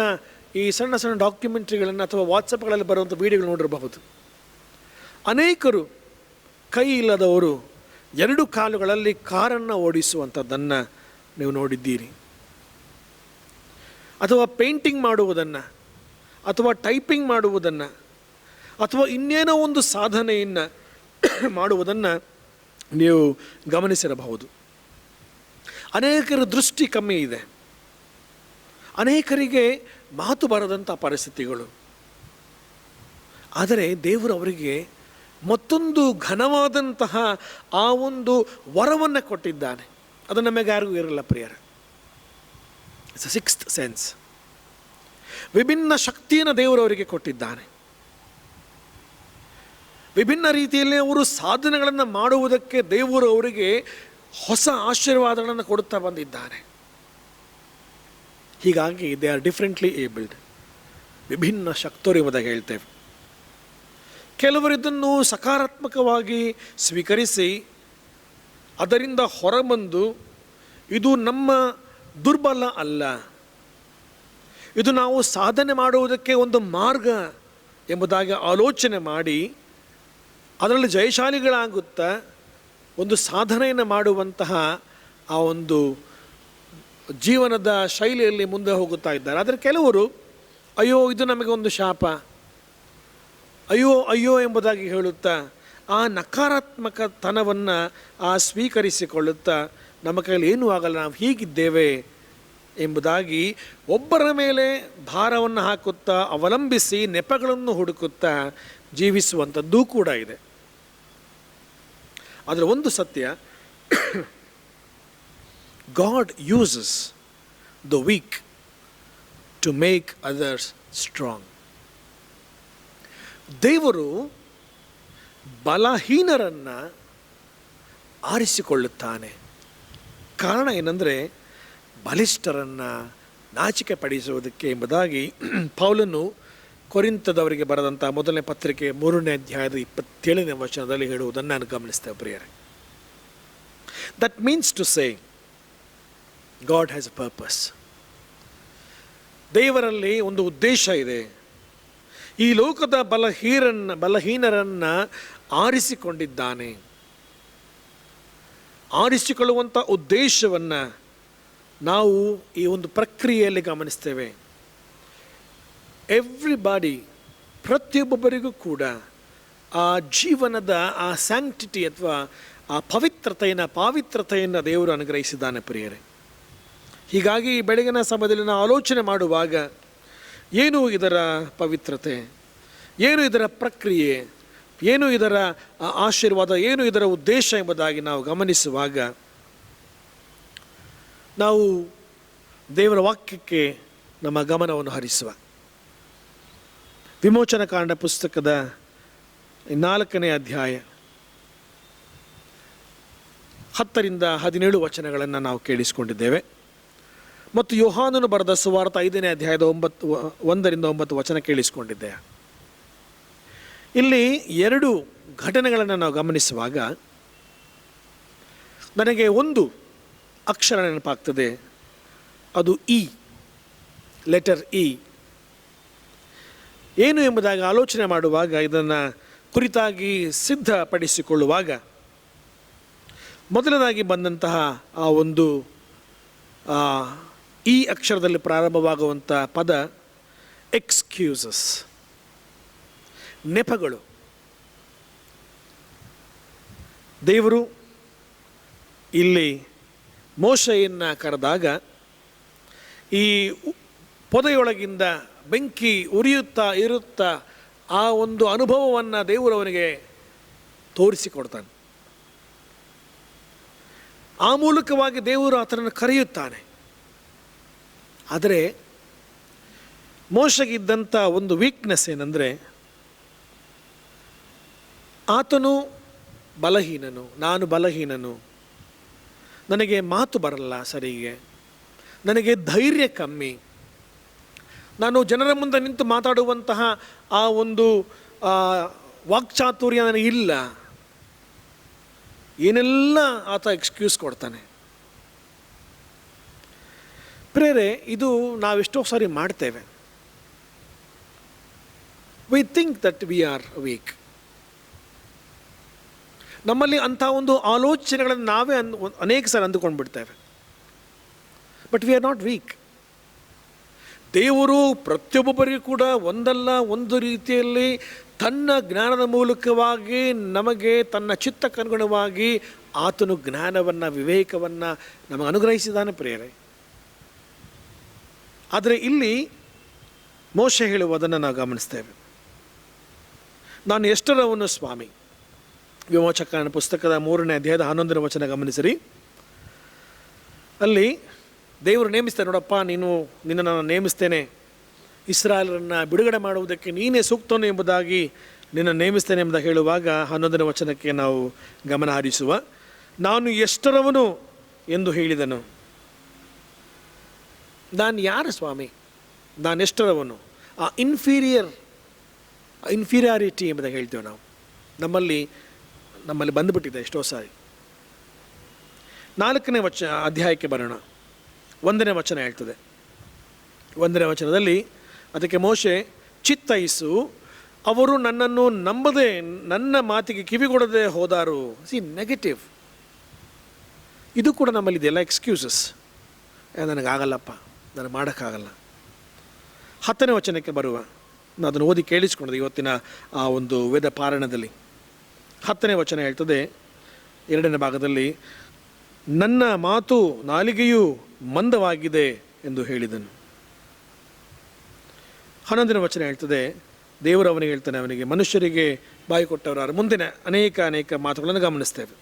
Speaker 1: ಈ ಸಣ್ಣ ಸಣ್ಣ ಡಾಕ್ಯುಮೆಂಟ್ರಿಗಳನ್ನು ಅಥವಾ ವಾಟ್ಸಪ್ಗಳಲ್ಲಿ ಬರುವಂಥ ವೀಡಿಯೋಗಳು ನೋಡಿರಬಹುದು. ಅನೇಕರು ಕೈ ಇಲ್ಲದವರು 2 ಕಾಲುಗಳಲ್ಲಿ ಕಾರನ್ನು ಓಡಿಸುವಂಥದ್ದನ್ನು ನೀವು ನೋಡಿದ್ದೀರಿ. ಅಥವಾ ಪೇಂಟಿಂಗ್ ಮಾಡುವುದನ್ನು, ಅಥವಾ ಟೈಪಿಂಗ್ ಮಾಡುವುದನ್ನು, ಅಥವಾ ಇನ್ನೇನೋ ಒಂದು ಸಾಧನೆಯನ್ನು ಮಾಡುವುದನ್ನು ನೀವು ಗಮನಿಸಿರಬಹುದು. ಅನೇಕರ ದೃಷ್ಟಿ ಕಮ್ಮಿ ಇದೆ. ಅನೇಕರಿಗೆ ಮಾತು ಬರದಂಥ ಪರಿಸ್ಥಿತಿಗಳು. ಆದರೆ ದೇವರು ಅವರಿಗೆ ಮತ್ತೊಂದು ಘನವಾದಂತಹ ಆ ಒಂದು ವರವನ್ನು ಕೊಟ್ಟಿದ್ದಾನೆ. ಅದು ನಮಗೆ ಯಾರಿಗೂ ಇರಲ್ಲ ಪ್ರಿಯರೇ. It's a sixth sense. ವಿಭಿನ್ನ ಶಕ್ತಿಯನ್ನು ದೇವರು ಅವರಿಗೆ ಕೊಟ್ಟಿದ್ದಾನೆ. ವಿಭಿನ್ನ ರೀತಿಯಲ್ಲಿ ಅವರು ಸಾಧನೆಗಳನ್ನು ಮಾಡುವುದಕ್ಕೆ ದೇವರು ಅವರಿಗೆ ಹೊಸ ಆಶೀರ್ವಾದಗಳನ್ನು ಕೊಡುತ್ತಾ ಬಂದಿದ್ದಾನೆ. ಹೀಗಾಗಿ ದೇ ಆರ್ ಡಿಫ್ರೆಂಟ್ಲಿ ಏಬಲ್ಡ್. ವಿಭಿನ್ನ ಶಕ್ತರು ಎಂಬುದಾಗಿ ಹೇಳ್ತೇವೆ. ಕೆಲವರು ಇದನ್ನು ಸಕಾರಾತ್ಮಕವಾಗಿ ಸ್ವೀಕರಿಸಿ ಅದರಿಂದ ಹೊರಬಂದು ಇದು ನಮ್ಮ ದುರ್ಬಲ ಅಲ್ಲ, ಇದು ನಾವು ಸಾಧನೆ ಮಾಡುವುದಕ್ಕೆ ಒಂದು ಮಾರ್ಗ ಎಂಬುದಾಗಿ ಆಲೋಚನೆ ಮಾಡಿ ಅದರಲ್ಲಿ ಜಯಶಾಲಿಗಳಾಗುತ್ತಾ ಒಂದು ಸಾಧನೆಯನ್ನು ಮಾಡುವಂತಹ ಆ ಒಂದು ಜೀವನದ ಶೈಲಿಯಲ್ಲಿ ಮುಂದೆ ಹೋಗುತ್ತಾ ಇದ್ದಾರೆ. ಆದರೆ ಕೆಲವರು ಅಯ್ಯೋ ಇದು ನಮಗೆ ಒಂದು ಶಾಪ, ಅಯ್ಯೋ ಅಯ್ಯೋ ಎಂಬುದಾಗಿ ಹೇಳುತ್ತಾ ಆ ನಕಾರಾತ್ಮಕತನವನ್ನು ಸ್ವೀಕರಿಸಿಕೊಳ್ಳುತ್ತಾ ನಮ್ಮ ಕೈಯಲ್ಲಿ ಏನೂ ಆಗಲ್ಲ, ನಾವು ಹೀಗಿದ್ದೇವೆ ಎಂಬುದಾಗಿ ಒಬ್ಬರ ಮೇಲೆ ಭಾರವನ್ನು ಹಾಕುತ್ತಾ ಅವಲಂಬಿಸಿ ನೆಪಗಳನ್ನು ಹುಡುಕುತ್ತಾ ಜೀವಿಸುವಂಥದ್ದೂ ಕೂಡ ಇದೆ. ಆದರೆ ಒಂದು ಸತ್ಯ, God uses the weak to make others strong. ದೇವರು ಬಲಹೀನರನ್ನು ಆರಿಸಿಕೊಳ್ಳುತ್ತಾನೆ. ಕಾರಣ ಏನಂದರೆ ಬಲಿಷ್ಠರನ್ನು ನಾಚಿಕೆ ಪಡಿಸುವುದಕ್ಕೆ ಎಂಬುದಾಗಿ ಪೌಲನು ಕೊರಿಂಥದವರಿಗೆ ಬರೆದಂಥ ಮೊದಲನೇ ಪತ್ರಿಕೆ 3ನೇ ಅಧ್ಯಾಯದ 27ನೇ ವಚನದಲ್ಲಿ ಹೇಳುವುದನ್ನು ನಾನು ಗಮನಿಸ್ತೇವೆ ಪ್ರಿಯರೇ. That means to say God has a purpose. ದೇವರಲ್ಲಿ ಒಂದು ಉದ್ದೇಶ ಇದೆ. ಈ ಲೋಕದ ಬಲಹೀನರನ್ನು ಆರಿಸಿಕೊಂಡಿದ್ದಾನೆ. ಆರಿಸಿಕೊಳ್ಳುವಂಥ ಉದ್ದೇಶವನ್ನು ನಾವು ಈ ಒಂದು ಪ್ರಕ್ರಿಯೆಯಲ್ಲಿ ಗಮನಿಸ್ತೇವೆ. ಎವ್ರಿಬಾಡಿ, ಪ್ರತಿಯೊಬ್ಬರಿಗೂ ಕೂಡ ಆ ಜೀವನದ ಆ ಸ್ಯಾಂಕ್ಟಿಟಿ ಅಥವಾ ಆ ಪಾವಿತ್ರತೆಯನ್ನು ದೇವರು ಅನುಗ್ರಹಿಸಿದ್ದಾನೆ ಪ್ರಿಯರೇ. ಹೀಗಾಗಿ ಬೆಳಗಿನ ಸಮಯದಲ್ಲಿ ನಾವು ಆಲೋಚನೆ ಮಾಡುವಾಗ ಏನು ಇದರ ಪವಿತ್ರತೆ, ಏನು ಇದರ ಪ್ರಕ್ರಿಯೆ, ಏನು ಇದರ ಆಶೀರ್ವಾದ, ಏನು ಇದರ ಉದ್ದೇಶ ಎಂಬುದಾಗಿ ನಾವು ಗಮನಿಸುವಾಗ ನಾವು ದೇವರ ವಾಕ್ಯಕ್ಕೆ ನಮ್ಮ ಗಮನವನ್ನು ಹರಿಸುವ. ವಿಮೋಚನಕಾಂಡ ಪುಸ್ತಕದ 4ನೇ ಅಧ್ಯಾಯ 10ರಿಂದ 17 ವಚನಗಳನ್ನು ನಾವು ಕೇಳಿಸಿಕೊಂಡಿದ್ದೇವೆ. ಮತ್ತು ಯೋಹಾನನು ಬರೆದ ಸುವಾರ್ತೆ 5ನೇ ಅಧ್ಯಾಯದ 1ರಿಂದ 9 ವಚನ ಕೇಳಿಸಿಕೊಂಡಿದ್ದೆ. ಇಲ್ಲಿ 2 ಘಟನೆಗಳನ್ನು ನಾವು ಗಮನಿಸುವಾಗ ನನಗೆ ಒಂದು ಅಕ್ಷರ ನೆನಪಾಗ್ತದೆ. ಅದು ಇ, ಲೆಟರ್ ಇ. ಏನು ಎಂಬುದಾಗಿ ಆಲೋಚನೆ ಮಾಡುವಾಗ, ಇದನ್ನು ಕುರಿತಾಗಿ ಸಿದ್ಧಪಡಿಸಿಕೊಳ್ಳುವಾಗ ಮೊದಲದಾಗಿ ಬಂದಂತಹ ಆ ಒಂದು ಈ ಅಕ್ಷರದಲ್ಲಿ ಪ್ರಾರಂಭವಾಗುವಂಥ ಪದ ಎಕ್ಸ್ಕ್ಯೂಸಸ್, ನೆಪಗಳು. ದೇವರು ಇಲ್ಲಿ ಮೋಶೆಯನ್ನು ಕರೆದಾಗ ಈ ಪೊದೆಯೊಳಗಿಂದ ಬೆಂಕಿ ಉರಿಯುತ್ತಾ ಇರುತ್ತಾ ಆ ಒಂದು ಅನುಭವವನ್ನು ದೇವರು ಅವನಿಗೆ ತೋರಿಸಿಕೊಡ್ತಾನೆ. ಆ ಮೂಲಕವಾಗಿ ದೇವರು ಆತನನ್ನು ಕರೆಯುತ್ತಾನೆ. ಆದರೆ ಮೋಶೆಗಿದ್ದಂಥ ಒಂದು ವೀಕ್ನೆಸ್ ಏನಂದರೆ, ಆತನು ಬಲಹೀನನು, ನಾನು ಬಲಹೀನನು, ನನಗೆ ಮಾತು ಬರಲ್ಲ ಸರಿಗೆ, ನನಗೆ ಧೈರ್ಯ ಕಮ್ಮಿ, ನಾನು ಜನರ ಮುಂದೆ ನಿಂತು ಮಾತಾಡುವಂತಹ ಆ ಒಂದು ವಾಕ್ಚಾತುರ್ಯ ನನಗಿಲ್ಲ, ಏನೆಲ್ಲ ಆತ ಎಕ್ಸ್ಕ್ಯೂಸ್ ಕೊಡ್ತಾನೆ. ಪ್ರೇರೆ, ಇದು ನಾವೆಷ್ಟೋ ಸಾರಿ ಮಾಡ್ತೇವೆ. We think that we are weak. ನಮ್ಮಲ್ಲಿ ಅಂಥ ಒಂದು ಆಲೋಚನೆಗಳನ್ನು ನಾವೇ ಅನೇಕ ಸಾರಿ ಅಂದುಕೊಂಡು ಬಿಡ್ತೇವೆ. But we are not weak. ದೇವರು ಪ್ರತಿಯೊಬ್ಬರಿಗೂ ಕೂಡ ಒಂದಲ್ಲ ಒಂದು ರೀತಿಯಲ್ಲಿ ತನ್ನ ಜ್ಞಾನದ ಮೂಲಕವಾಗಿ ನಮಗೆ ತನ್ನ ಚಿತ್ತಕ್ಕನುಗುಣವಾಗಿ ಆತನು ಜ್ಞಾನವನ್ನು, ವಿವೇಕವನ್ನು ನಮಗೆ ಅನುಗ್ರಹಿಸಿದ್ದಾನೆ ಪ್ರಿಯರೇ. ಆದರೆ ಇಲ್ಲಿ ಮೋಶೆ ಹೇಳುವುದನ್ನು ನಾವು ಗಮನಿಸ್ತೇವೆ. ನಾನು ಎಷ್ಟರವನು ಸ್ವಾಮಿ. ವಿಮೋಚಕನ ಪುಸ್ತಕದ 3ನೇ ಅಧ್ಯಾಯದ 11ನೇ ವಚನ ಗಮನಿಸಿರಿ. ಅಲ್ಲಿ ದೇವರು ನೇಮಿಸ್ತಾರೆ, ನೋಡಪ್ಪ, ನಿನ್ನನ್ನು ನಾನು ನೇಮಿಸ್ತೇನೆ, ಇಸ್ರಾಯೇಲರನ್ನು ಬಿಡುಗಡೆ ಮಾಡುವುದಕ್ಕೆ ನೀನೇ ಸೂಕ್ತನು ಎಂಬುದಾಗಿ ನಿನ್ನ ನೇಮಿಸ್ತೇನೆ ಎಂಬುದಾಗಿ ಹೇಳುವಾಗ 11ನೇ ವಚನಕ್ಕೆ ನಾವು ಗಮನ ಹರಿಸುವ. ನಾನು ಎಷ್ಟರವನು ಎಂದು ಹೇಳಿದನು. ನಾನು ಯಾರು ಸ್ವಾಮಿ? ನಾನು ಎಷ್ಟರವನು? ಆ ಇನ್ಫೀರಿಯಾರಿಟಿ ಎಂಬುದಾಗಿ ಹೇಳ್ತೇವೆ ನಾವು. ನಮ್ಮಲ್ಲಿ ಬಂದುಬಿಟ್ಟಿದೆ ಎಷ್ಟೋ ಸಾರಿ. 4ನೇ ಅಧ್ಯಾಯಕ್ಕೆ ಬರೋಣ. 1ನೇ ವಚನ ಹೇಳ್ತದೆ. 1ನೇ ವಚನದಲ್ಲಿ ಅದಕ್ಕೆ ಮೋಶೆ, ಚಿತ್ತೈಸು, ಅವರು ನನ್ನನ್ನು ನಂಬದೆ ನನ್ನ ಮಾತಿಗೆ ಕಿವಿಗೊಡದೆ ಹೋದಾರು. ನೆಗೆಟಿವ್. ಇದು ಕೂಡ ನಮ್ಮಲ್ಲಿದೆಯಲ್ಲ, ಎಕ್ಸ್ಕ್ಯೂಸಸ್. ನನಗಾಗಲ್ಲಪ್ಪ, ನನಗೆ ಮಾಡೋಕ್ಕಾಗಲ್ಲ. 10ನೇ ವಚನಕ್ಕೆ ಬರುವ, ನಾನು ಅದನ್ನು ಓದಿ ಕೇಳಿಸ್ಕೊಂಡೆ ಇವತ್ತಿನ ಆ ಒಂದು ವೇದ ಪಾರಾಯಣದಲ್ಲಿ. 10ನೇ ವಚನ ಹೇಳ್ತದೆ 2ನೇ ಭಾಗದಲ್ಲಿ, ನನ್ನ ಮಾತು ನಾಲಿಗೆಯು ಮಂದವಾಗಿದೆ ಎಂದು ಹೇಳಿದನು. 11ನೇ ವಚನ ಹೇಳ್ತದೆ, ದೇವರು ಅವನಿಗೆ ಹೇಳ್ತಾನೆ, ಅವನಿಗೆ ಮನುಷ್ಯರಿಗೆ ಬಾಯಿ ಕೊಟ್ಟವರಾರು. ಮುಂದಿನ ಅನೇಕ ಮಾತುಗಳನ್ನು ಗಮನಿಸ್ತೇವೆ.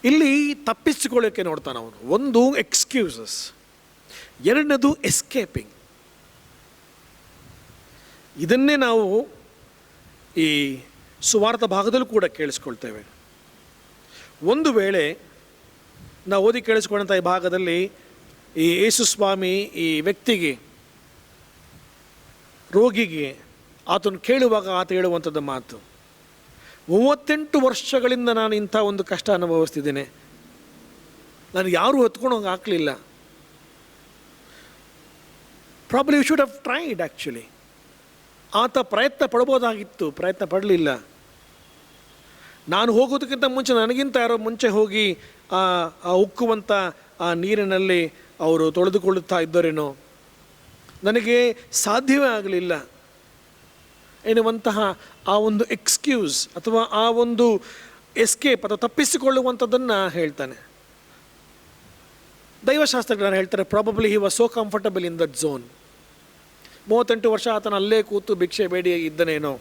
Speaker 1: ಇಲ್ಲಿ ತಪ್ಪಿಸಿಕೊಳ್ಳೋಕ್ಕೆ ನೋಡ್ತಾನೆ ಅವನು. ಒಂದು ಎಕ್ಸ್ಕ್ಯೂಸಸ್, ಎರಡನೇದು ಎಸ್ಕೇಪಿಂಗ್. ಇದನ್ನೇ ನಾವು ಈ ಸುವಾರ್ಥ ಭಾಗದಲ್ಲೂ ಕೂಡ ಕೇಳಿಸ್ಕೊಳ್ತೇವೆ. ಒಂದು ವೇಳೆ ನಾವು ಓದಿ ಕೇಳಿಸ್ಕೊಂಡಂಥ ಈ ಭಾಗದಲ್ಲಿ ಈ ಯೇಸು ಸ್ವಾಮಿ ಈ ವ್ಯಕ್ತಿಗೆ, ರೋಗಿಗೆ ಆತನು ಕೇಳುವಾಗ ಆತ ಹೇಳುವಂಥದ್ದು ಮಾತು, 38 ವರ್ಷಗಳಿಂದ ನಾನು ಇಂಥ ಒಂದು ಕಷ್ಟ ಅನುಭವಿಸ್ತಿದ್ದೇನೆ, ನಾನು ಯಾರೂ ಹೊತ್ಕೊಂಡು ಹೋಗಿ ಹಾಕಲಿಲ್ಲ. Probably you should have tried. Actually ಆತ ಪ್ರಯತ್ನ ಪಡ್ಬೋದಾಗಿತ್ತು, ಪ್ರಯತ್ನ ಪಡಲಿಲ್ಲ. ನಾನು ಹೋಗೋದಕ್ಕಿಂತ ಮುಂಚೆ, ನನಗಿಂತ ಯಾರೋ ಮುಂಚೆ ಹೋಗಿ ಆ ಉಕ್ಕುವಂಥ ಆ ನೀರಿನಲ್ಲಿ ಅವರು ತೊಳೆದುಕೊಳ್ಳುತ್ತಾ ಇದ್ದರೇನೋ, ನನಗೆ ಸಾಧ್ಯವೇ ಆಗಲಿಲ್ಲ ಎನ್ನುವಂತಹ ಆ ಒಂದು ಎಕ್ಸ್ಕ್ಯೂಸ್ ಅಥವಾ ಆ ಒಂದು ಎಸ್ಕೇಪ್ ಅಥವಾ ತಪ್ಪಿಸಿಕೊಳ್ಳುವಂಥದ್ದನ್ನು ಹೇಳ್ತಾನೆ. ದೈವಶಾಸ್ತ್ರಜ್ಞರು ಹೇಳ್ತಾರೆ, probably he was so comfortable in that zone. 38 ವರ್ಷ ಆತನ ಅಲ್ಲೇ ಕೂತು ಭಿಕ್ಷೆ ಬೇಡಿ ಇದ್ದನೇನೋ.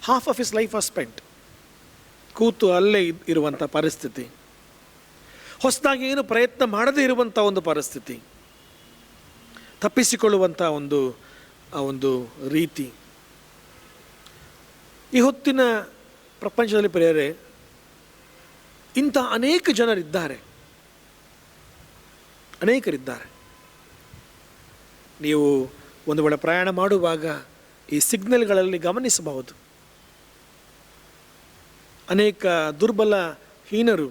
Speaker 1: Half of his life was spent ಕೂತು ಅಲ್ಲೇ ಇರುವಂಥ ಪರಿಸ್ಥಿತಿ, ಹೊಸದಾಗಿ ಏನು ಪ್ರಯತ್ನ ಮಾಡದೇ ಇರುವಂಥ ಒಂದು ಪರಿಸ್ಥಿತಿ, ತಪ್ಪಿಸಿಕೊಳ್ಳುವಂಥ ಆ ಒಂದು ರೀತಿ. ಈ ಹೊತ್ತಿನ ಪ್ರಪಂಚದಲ್ಲಿ ಪ್ರಿಯರೇ, ಇಂಥ ಅನೇಕರಿದ್ದಾರೆ. ನೀವು ಒಂದು ವೇಳೆ ಪ್ರಯಾಣ ಮಾಡುವಾಗ ಈ ಸಿಗ್ನಲ್ಗಳಲ್ಲಿ ಗಮನಿಸಬಹುದು, ಅನೇಕ ದುರ್ಬಲ ಹೀನರು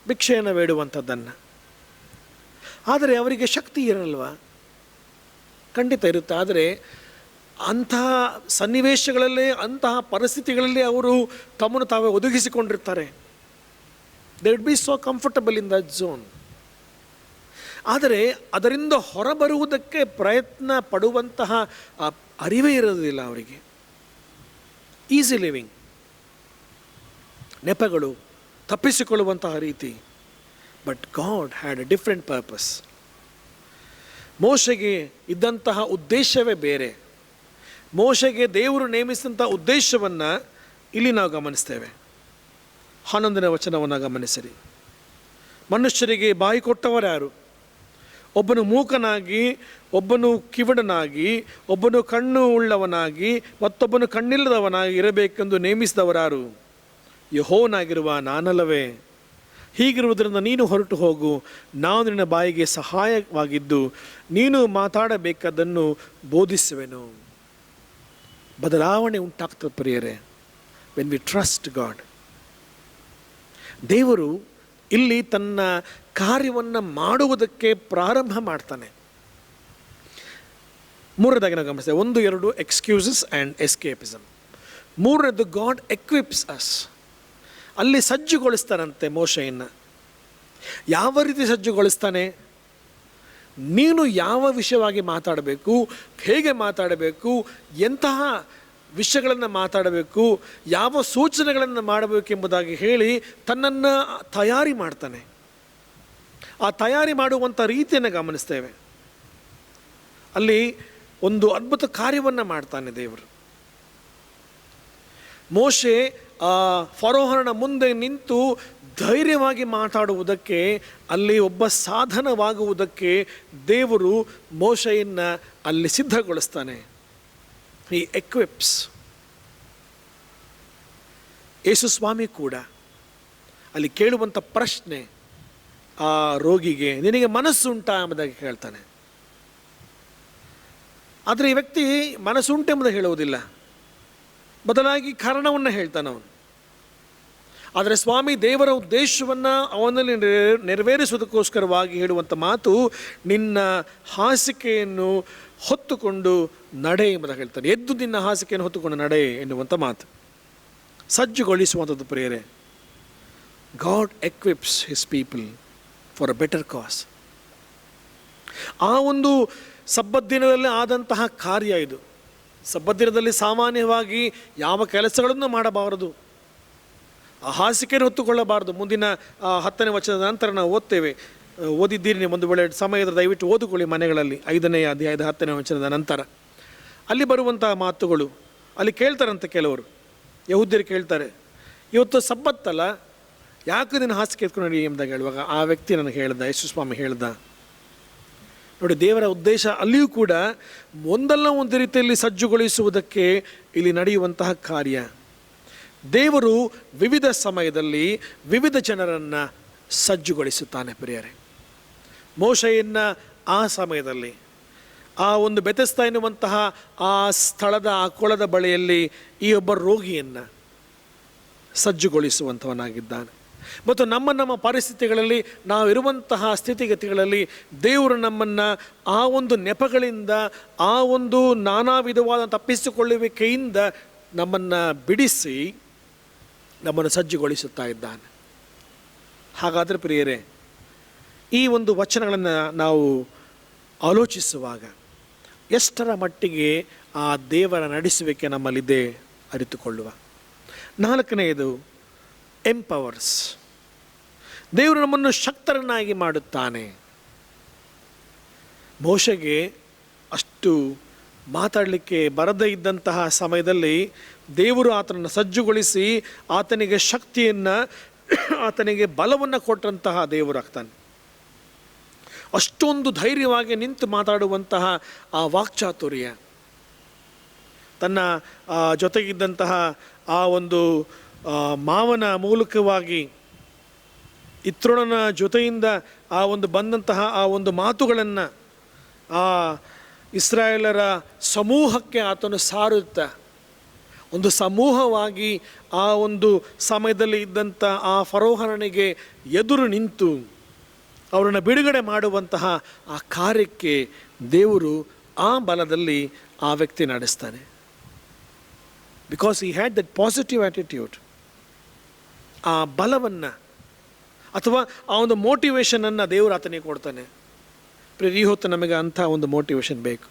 Speaker 1: ಭಿಕ್ಷೆಯನ್ನು ಬೇಡುವಂಥದ್ದನ್ನು. ಆದರೆ ಅವರಿಗೆ ಶಕ್ತಿ ಇರಲ್ವಾ? ಖಂಡಿತ ಇರುತ್ತೆ. ಆದರೆ ಅಂತಹ ಸನ್ನಿವೇಶಗಳಲ್ಲೇ, ಅಂತಹ ಪರಿಸ್ಥಿತಿಗಳಲ್ಲಿ ಅವರು ತಮ್ಮನ್ನು ತಾವೇ ಒದಗಿಸಿಕೊಂಡಿರ್ತಾರೆ. They would be so comfortable in that zone. ಆದರೆ ಅದರಿಂದ ಹೊರಬರುವುದಕ್ಕೆ ಪ್ರಯತ್ನ ಪಡುವಂತಹ ಅರಿವೇ ಇರೋದಿಲ್ಲ ಅವರಿಗೆ. Easy living. ನೆಪಗಳು, ತಪ್ಪಿಸಿಕೊಳ್ಳುವಂತಹ ರೀತಿ. But god had A different purpose. ಮೋಶೆಗೆ ಇದ್ದಂತಹ ಉದ್ದೇಶವೇ ಬೇರೆ. ಮೋಶೆಗೆ ದೇವರು ನೇಮಿಸಿದಂಥ ಉದ್ದೇಶವನ್ನು ಇಲ್ಲಿ ನಾವು ಗಮನಿಸ್ತೇವೆ. 11ನೇ ವಚನವನ್ನು ಗಮನಿಸಿರಿ. ಮನುಷ್ಯರಿಗೆ ಬಾಯಿ ಕೊಟ್ಟವರು ಯಾರು? ಒಬ್ಬನು ಮೂಕನಾಗಿ, ಒಬ್ಬನು ಕಿವುಡನಾಗಿ, ಒಬ್ಬನು ಕಣ್ಣು ಉಳ್ಳವನಾಗಿ, ಮತ್ತೊಬ್ಬನು ಕಣ್ಣಿಲ್ಲದವನಾಗಿ ಇರಬೇಕೆಂದು ನೇಮಿಸಿದವರಾರು? ಯೆಹೋವನಾಗಿರುವ ನಾನಲ್ಲವೇ? ಹೀಗಿರುವುದರಿಂದ ನೀನು ಹೊರಟು ಹೋಗು, ನಾನು ನಿನ್ನ ಬಾಯಿಗೆ ಸಹಾಯವಾಗಿದ್ದು ನೀನು ಮಾತಾಡಬೇಕಾದನ್ನು ಬೋಧಿಸುವೆನು. ಬದಲಾವಣೆ ಉಂಟಾಗ್ತದೆ ಪ್ರಿಯರೇ, ವೆನ್ ವಿ ಟ್ರಸ್ಟ್ ಗಾಡ್. ದೇವರು ಇಲ್ಲಿ ತನ್ನ ಕಾರ್ಯವನ್ನು ಮಾಡುವುದಕ್ಕೆ ಪ್ರಾರಂಭ ಮಾಡ್ತಾನೆ. ಮೂರನೇದಾಗಿ ನಾವು ಗಮನಿಸ್ತೇವೆ, 1, 2 ಎಕ್ಸ್ಕ್ಯೂಸಸ್ ಆ್ಯಂಡ್ ಎಸ್ಕೇಪಿಸಮ್. ಮೂರನೇದು ಗಾಡ್ ಎಕ್ವಿಪ್ಸ್ ಅಸ್. ಅಲ್ಲಿ ಸಜ್ಜುಗೊಳಿಸ್ತಾನಂತೆ ಮೋಶೆಯನ್ನು. ಯಾವ ರೀತಿ ಸಜ್ಜುಗೊಳಿಸ್ತಾನೆ? ನೀನು ಯಾವ ವಿಷಯವಾಗಿ ಮಾತಾಡಬೇಕು, ಹೇಗೆ ಮಾತಾಡಬೇಕು, ಎಂತಹ ವಿಷಯಗಳನ್ನು ಮಾತಾಡಬೇಕು, ಯಾವ ಸೂಚನೆಗಳನ್ನು ಮಾಡಬೇಕೆಂಬುದಾಗಿ ಹೇಳಿ ತನ್ನನ್ನು ತಯಾರಿ ಮಾಡ್ತಾನೆ. ಆ ತಯಾರಿ ಮಾಡುವಂಥ ರೀತಿಯನ್ನು ಗಮನಿಸ್ತೇವೆ. ಅಲ್ಲಿ ಒಂದು ಅದ್ಭುತ ಕಾರ್ಯವನ್ನು ಮಾಡ್ತಾನೆ ದೇವರು. ಮೋಶೆ ಫರೋಹನ ಮುಂದೆ ನಿಂತು ಧೈರ್ಯವಾಗಿ ಮಾತಾಡುವುದಕ್ಕೆ, ಅಲ್ಲಿ ಒಬ್ಬ ಸಾಧನವಾಗುವುದಕ್ಕೆ ದೇವರು ಮೋಶೆಯನ್ನು ಅಲ್ಲಿ ಸಿದ್ಧಗೊಳಿಸ್ತಾನೆ. ಈ ಎಕ್ವಿಪ್ಸ್. ಯೇಸು ಸ್ವಾಮಿ ಕೂಡ ಅಲ್ಲಿ ಕೇಳುವಂಥ ಪ್ರಶ್ನೆ ಆ ರೋಗಿಗೆ, ನಿನಗೆ ಮನಸ್ಸುಂಟಾ ಎಂಬುದಾಗಿ ಕೇಳ್ತಾನೆ. ಆದರೆ ಈ ವ್ಯಕ್ತಿ ಮನಸ್ಸುಂಟೆಂಬುದಾಗಿ ಹೇಳುವುದಿಲ್ಲ, ಬದಲಾಗಿ ಕಾರಣವನ್ನು ಹೇಳ್ತಾನೆ ಅವನು. ಆದರೆ ಸ್ವಾಮಿ ದೇವರ ಉದ್ದೇಶವನ್ನು ಅವನಲ್ಲಿ ನೆರವೇರಿಸುವುದಕ್ಕೋಸ್ಕರವಾಗಿ ಹೇಳುವಂಥ ಮಾತು, ನಿನ್ನ ಹಾಸಿಗೆಯನ್ನು ಹೊತ್ತುಕೊಂಡು ನಡೆ ಎಂಬುದಾಗಿ ಹೇಳ್ತಾನೆ. ಎದ್ದು ನಿನ್ನ ಹಾಸಿಗೆಯನ್ನು ಹೊತ್ತುಕೊಂಡು ನಡೆ ಎನ್ನುವಂಥ ಮಾತು. ಸಜ್ಜುಗೊಳಿಸುವಂಥದ್ದು ಪ್ರಿಯರೇ. God equips his people for a better cause. ಆ ಒಂದು ಸಬ್ಬತ್ ದಿನದಲ್ಲಿ ಆದಂತಹ ಕಾರ್ಯ ಇದು. ಸಬ್ಬತ್ ದಿನದಲ್ಲಿ ಸಾಮಾನ್ಯವಾಗಿ ಯಾವ ಕೆಲಸಗಳನ್ನು ಮಾಡಬಾರದು, ಆ ಹಾಸಿಗೆಯನ್ನು ಹೊತ್ತುಕೊಳ್ಳಬಾರದು. ಮುಂದಿನ 10ನೇ ವಚನದ ನಂತರ ನಾವು ಓದ್ತೇವೆ, ಓದಿದ್ದೀರಿ ನೀವು ಒಂದು ವೇಳೆ ಸಮಯದ ದಯವಿಟ್ಟು ಓದಿಕೊಳ್ಳಿ ಮನೆಗಳಲ್ಲಿ. 5ನೇ ಅಧ್ಯಾಯದ 10ನೇ ವಚನದ ನಂತರ ಅಲ್ಲಿ ಬರುವಂತಹ ಮಾತುಗಳು. ಅಲ್ಲಿ ಕೇಳ್ತಾರಂತೆ ಕೆಲವರು, ಯಹೂದ್ಯರು ಕೇಳ್ತಾರೆ, ಇವತ್ತು ಸಬ್ಬತ್ತಲ್ಲ, ಯಾಕೆ ನಿನ್ನ ಹಾಸಿಗೆ ಎತ್ಕೊಂಡು ನಡಿ ಎಂಬುದಾಗಿ ಹೇಳುವಾಗ ಆ ವ್ಯಕ್ತಿ ನನಗೆ ಹೇಳ್ದ, ಯೇಸು ಸ್ವಾಮಿ ಹೇಳ್ದ. ನೋಡಿ, ದೇವರ ಉದ್ದೇಶ ಅಲ್ಲಿಯೂ ಕೂಡ ಒಂದಲ್ಲ ಒಂದು ರೀತಿಯಲ್ಲಿ ಸಜ್ಜುಗೊಳಿಸುವುದಕ್ಕೆ ಇಲ್ಲಿ ನಡೆಯುವಂತಹ ಕಾರ್ಯ. ದೇವರು ವಿವಿಧ ಸಮಯದಲ್ಲಿ ವಿವಿಧ ಜನರನ್ನು ಸಜ್ಜುಗೊಳಿಸುತ್ತಾನೆ ಪ್ರಿಯರೇ. ಮೋಶೆಯನ್ನು ಆ ಸಮಯದಲ್ಲಿ ಆ ಒಂದು ಬೆತೆಸ್ತಾ ಎನ್ನುವಂತಹ ಆ ಸ್ಥಳದ ಆ ಕೊಳದ ಬಳಿಯಲ್ಲಿ ಈ ಒಬ್ಬ ರೋಗಿಯನ್ನು ಸಜ್ಜುಗೊಳಿಸುವಂಥವನಾಗಿದ್ದಾನೆ. ಮತ್ತು ನಮ್ಮ ಪರಿಸ್ಥಿತಿಗಳಲ್ಲಿ ನಾವಿರುವಂತಹ ಸ್ಥಿತಿಗತಿಗಳಲ್ಲಿ ದೇವರು ನಮ್ಮನ್ನು ಆ ಒಂದು ನೆಪಗಳಿಂದ, ಆ ಒಂದು ನಾನಾ ವಿಧವಾದ ತಪ್ಪಿಸಿಕೊಳ್ಳುವಿಕೆಯಿಂದ ನಮ್ಮನ್ನು ಬಿಡಿಸಿ ನಮ್ಮನ್ನು ಸಜ್ಜುಗೊಳಿಸುತ್ತಾ ಇದ್ದಾನೆ. ಹಾಗಾದರೆ ಪ್ರಿಯರೇ, ಈ ಒಂದು ವಚನಗಳನ್ನು ನಾವು ಆಲೋಚಿಸುವಾಗ ಎಷ್ಟರ ಮಟ್ಟಿಗೆ ಆ ದೇವರ ನಡೆಸುವಿಕೆ ನಮ್ಮಲ್ಲಿದೆ ಅರಿತುಕೊಳ್ಳುವ. 4ನೇದು ಎಂಪವರ್ಸ್. ದೇವರು ನಮ್ಮನ್ನು ಶಕ್ತರನ್ನಾಗಿ ಮಾಡುತ್ತಾನೆ. ಮೋಶೆಗೆ ಅಷ್ಟು ಮಾತಾಡಲಿಕ್ಕೆ ಬರದೇ ಇದ್ದಂತಹ ಸಮಯದಲ್ಲಿ ದೇವರು ಆತನನ್ನು ಸಜ್ಜುಗೊಳಿಸಿ ಆತನಿಗೆ ಶಕ್ತಿಯನ್ನು, ಆತನಿಗೆ ಬಲವನ್ನು ಕೊಟ್ಟಂತಹ ದೇವರಾಗ್ತಾನೆ. ಅಷ್ಟೊಂದು ಧೈರ್ಯವಾಗಿ ನಿಂತು ಮಾತಾಡುವಂತಹ ಆ ವಾಕ್ಚಾತುರ್ಯ, ತನ್ನ ಜೊತೆಗಿದ್ದಂತಹ ಆ ಒಂದು ಮಾವನ ಮೂಲಕವಾಗಿ ಇತ್ರೋಣನ ಜೊತೆಯಿಂದ ಆ ಒಂದು ಬಂದಂತಹ ಆ ಒಂದು ಮಾತುಗಳನ್ನು ಆ ಇಸ್ರಾಯೇಲರ ಸಮೂಹಕ್ಕೆ ಆತನು ಸಾರುತ್ತಾ ಒಂದು ಸಮೂಹವಾಗಿ ಆ ಒಂದು ಸಮಯದಲ್ಲಿ ಇದ್ದಂಥ ಆ ಫರೋಹನಿಗೆ ಎದುರು ನಿಂತು ಅವರನ್ನು ಬಿಡುಗಡೆ ಮಾಡುವಂತಹ ಆ ಕಾರ್ಯಕ್ಕೆ ದೇವರು ಆ ಬಲದಲ್ಲಿ ಆ ವ್ಯಕ್ತಿ ನಡೆಸ್ತಾನೆ. Because he had that positive attitude. ಆ ಬಲವನ್ನು ಅಥವಾ ಆ ಒಂದು ಮೋಟಿವೇಶನನ್ನು ದೇವರು ಆತನಿಗೆ ಕೊಡ್ತಾನೆ. ಈ ಹೊತ್ತು ನಮಗೆ ಅಂಥ ಒಂದು ಮೋಟಿವೇಶನ್ ಬೇಕು.